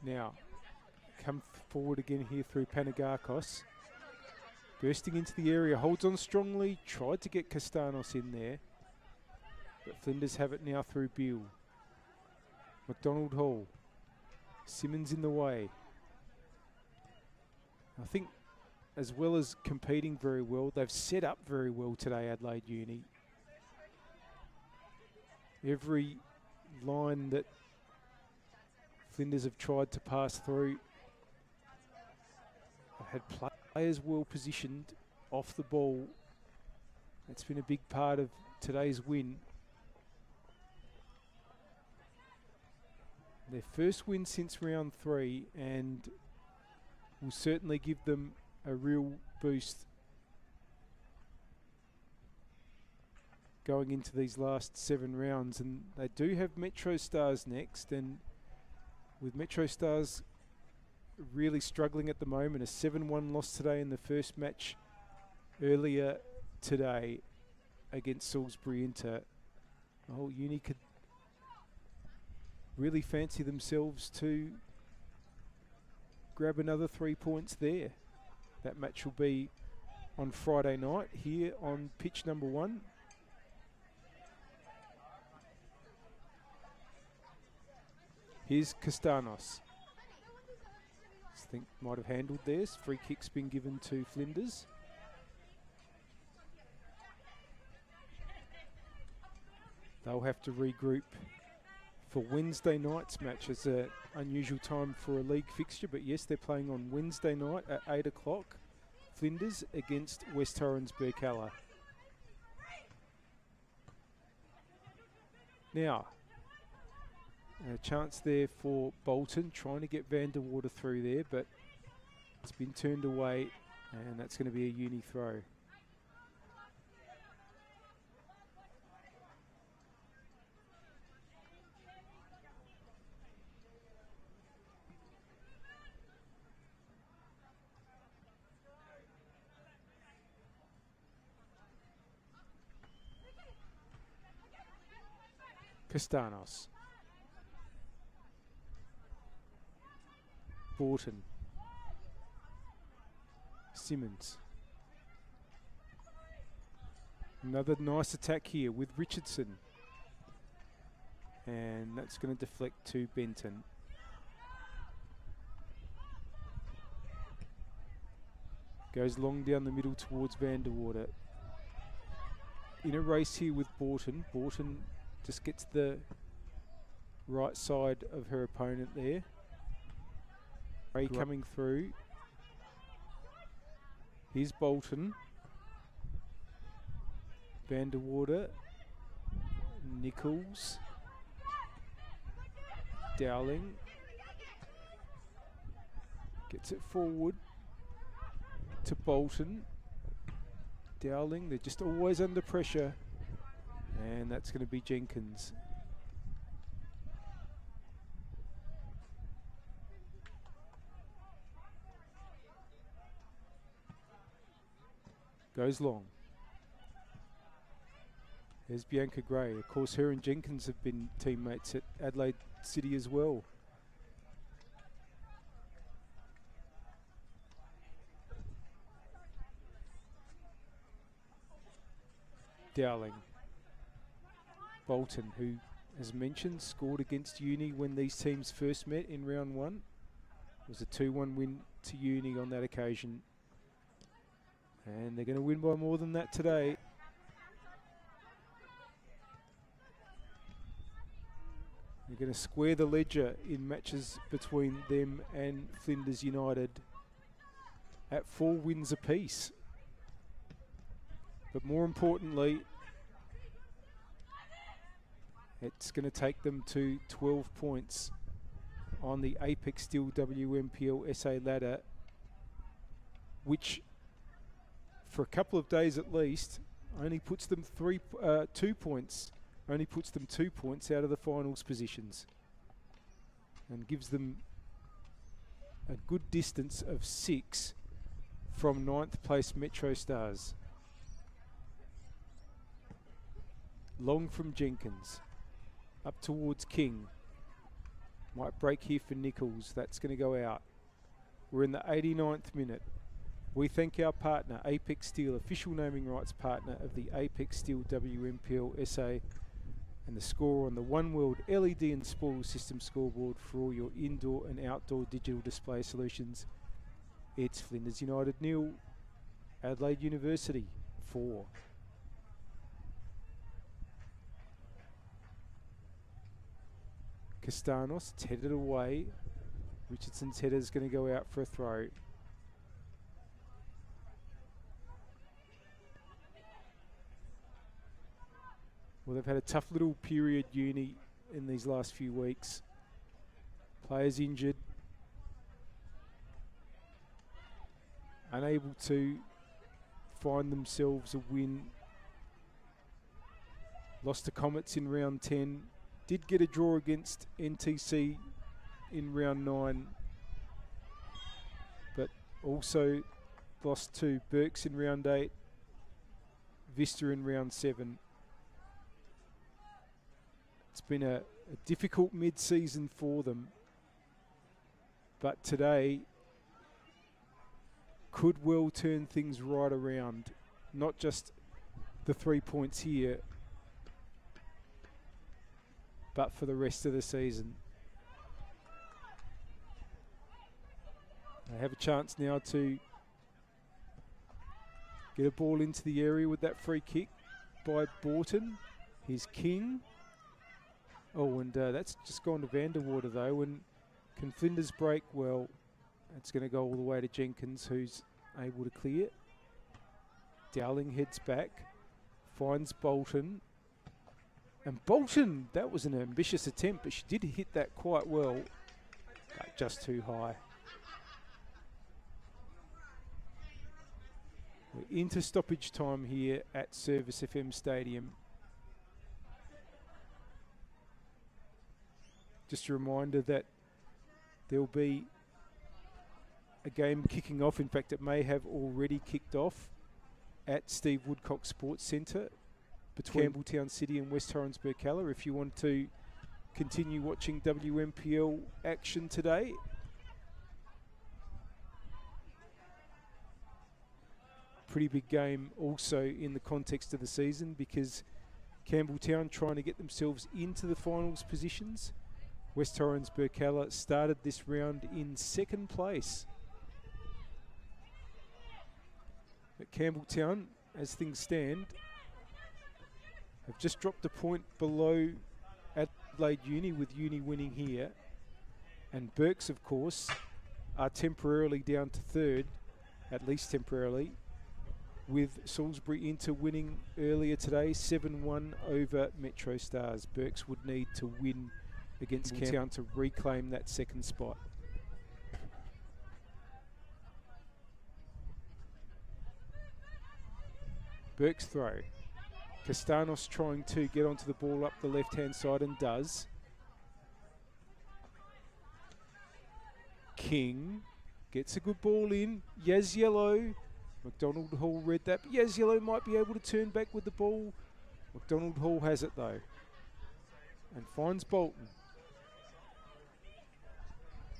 Now, come forward again here through Panagakos. Bursting into the area, holds on strongly, tried to get Castanos in there. But Flinders have it now through Beale. McDonald Hall. Simmons in the way. I think as well as competing very well, they've set up very well today, Adelaide Uni. Every line that Flinders have tried to pass through have had players well positioned off the ball. That's been a big part of today's win. Their first win since round 3, and will certainly give them a real boost going into these last 7 rounds. And they do have Metro Stars next, and with Metro Stars really struggling at the moment, a 7-1 loss today in the first match earlier today against Salisbury Inter. Oh, Uni could really fancy themselves to grab another 3 points there. That match will be on Friday night here on pitch number 1. Here's Castanos. I think might have handled this. Free kick's been given to Flinders. They'll have to regroup for Wednesday night's match. It's an unusual time for a league fixture, but yes, they're playing on Wednesday night at 8 o'clock. Flinders against West Torrens Burkalla. Now, a chance there for Bolton, trying to get Vanderwater through there, but it's been turned away, and that's going to be a Uni throw. Castanos. Borton. Simmons. Another nice attack here with Richardson. And that's going to deflect to Benton. Goes long down the middle towards Vanderwater. In a race here with Borton. Borton just gets the right side of her opponent there. Ray coming through. Here's Bolton. Vanderwater. Nichols. Dowling. Gets it forward to Bolton. Dowling, they're just always under pressure. And that's going to be Jenkins. Goes long. There's Bianca Gray. Of course, her and Jenkins have been teammates at Adelaide City as well. Dowling. Bolton, who, as mentioned, scored against Uni when these teams first met in round 1. It was a 2-1 win to Uni on that occasion. And they're going to win by more than that today. They're going to square the ledger in matches between them and Flinders United at 4 wins apiece. But more importantly, it's going to take them to 12 points on the Apex Steel WNPLSA ladder, which for a couple of days at least only puts them 2 points, only puts them 2 points out of the finals positions and gives them a good distance of 6 from 9th place Metro Stars. Long from Jenkins. Up towards King. Might break here for Nichols. That's going to go out. We're in the 89th minute. We thank our partner, Apex Steel, official naming rights partner of the Apex Steel WNPLSA, and the score on the One World LED and spoil system scoreboard for all your indoor and outdoor digital display solutions. It's Flinders United 0, Adelaide University 4. Castanos, it's headed away. Richardson's header is going to go out for a throw. Well, they've had a tough little period, Uni, in these last few weeks. Players injured. Unable to find themselves a win. Lost to Comets in round 10. Did get a draw against NTC in round 9. But also lost to Berks in round 8. Vista in round 7. It's been a difficult mid-season for them. But today could well turn things right around. Not just the 3 points here, but for the rest of the season. They have a chance now to get a ball into the area with that free kick by Borton. Here's King. Oh, and that's just gone to Vanderwater though. And can Flinders break? Well, it's going to go all the way to Jenkins, who's able to clear. Dowling heads back, finds Bolton. And Bolton, that was an ambitious attempt, but she did hit that quite well, but just too high. We're into stoppage time here at Service FM Stadium. Just a reminder that there'll be a game kicking off. In fact, it may have already kicked off at Steve Woodcock Sports Centre between Campbelltown City and West Torrens Burkalla. If you want to continue watching WMPL action today. Pretty big game also in the context of the season, because Campbelltown trying to get themselves into the finals positions. West Torrens Burkalla started this round in second place. But Campbelltown, as things stand, have just dropped a point below Adelaide Uni, with Uni winning here. And Berks, of course, are temporarily down to third, at least temporarily, with Salisbury Inter winning earlier today, 7-1 over Metro Stars. Berks would need to win against Campbelltown to reclaim that second spot. Berks throw. Castanos trying to get onto the ball up the left-hand side, and does. King gets a good ball in. Yaz Yellow. McDonald Hall read that, but Yaz Yellow might be able to turn back with the ball. McDonald Hall has it though, and finds Bolton.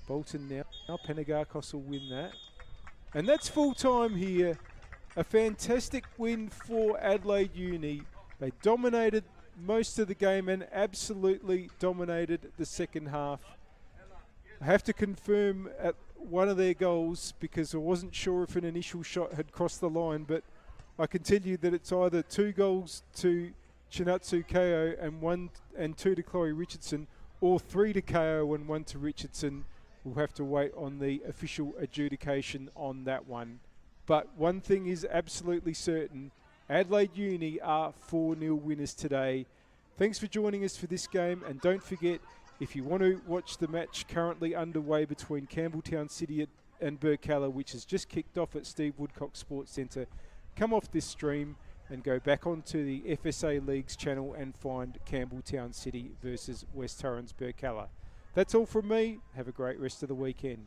Bolton now Penegakos will win that. And that's full time here. A fantastic win for Adelaide Uni. They dominated most of the game and absolutely dominated the second half. I have to confirm at one of their goals, because I wasn't sure if an initial shot had crossed the line, but I can tell you that it's either 2 goals to Chinatsu Ko and 2 to Chloe Richardson, or 3 to Ko and 1 to Richardson. We'll have to wait on the official adjudication on that one. But one thing is absolutely certain, Adelaide Uni are 4-0 winners today. Thanks for joining us for this game, and don't forget, if you want to watch the match currently underway between Campbelltown City and Burkalla, which has just kicked off at Steve Woodcock Sports Centre, come off this stream and go back onto the FSA Leagues channel and find Campbelltown City versus West Torrens Burkalla. That's all from me. Have a great rest of the weekend.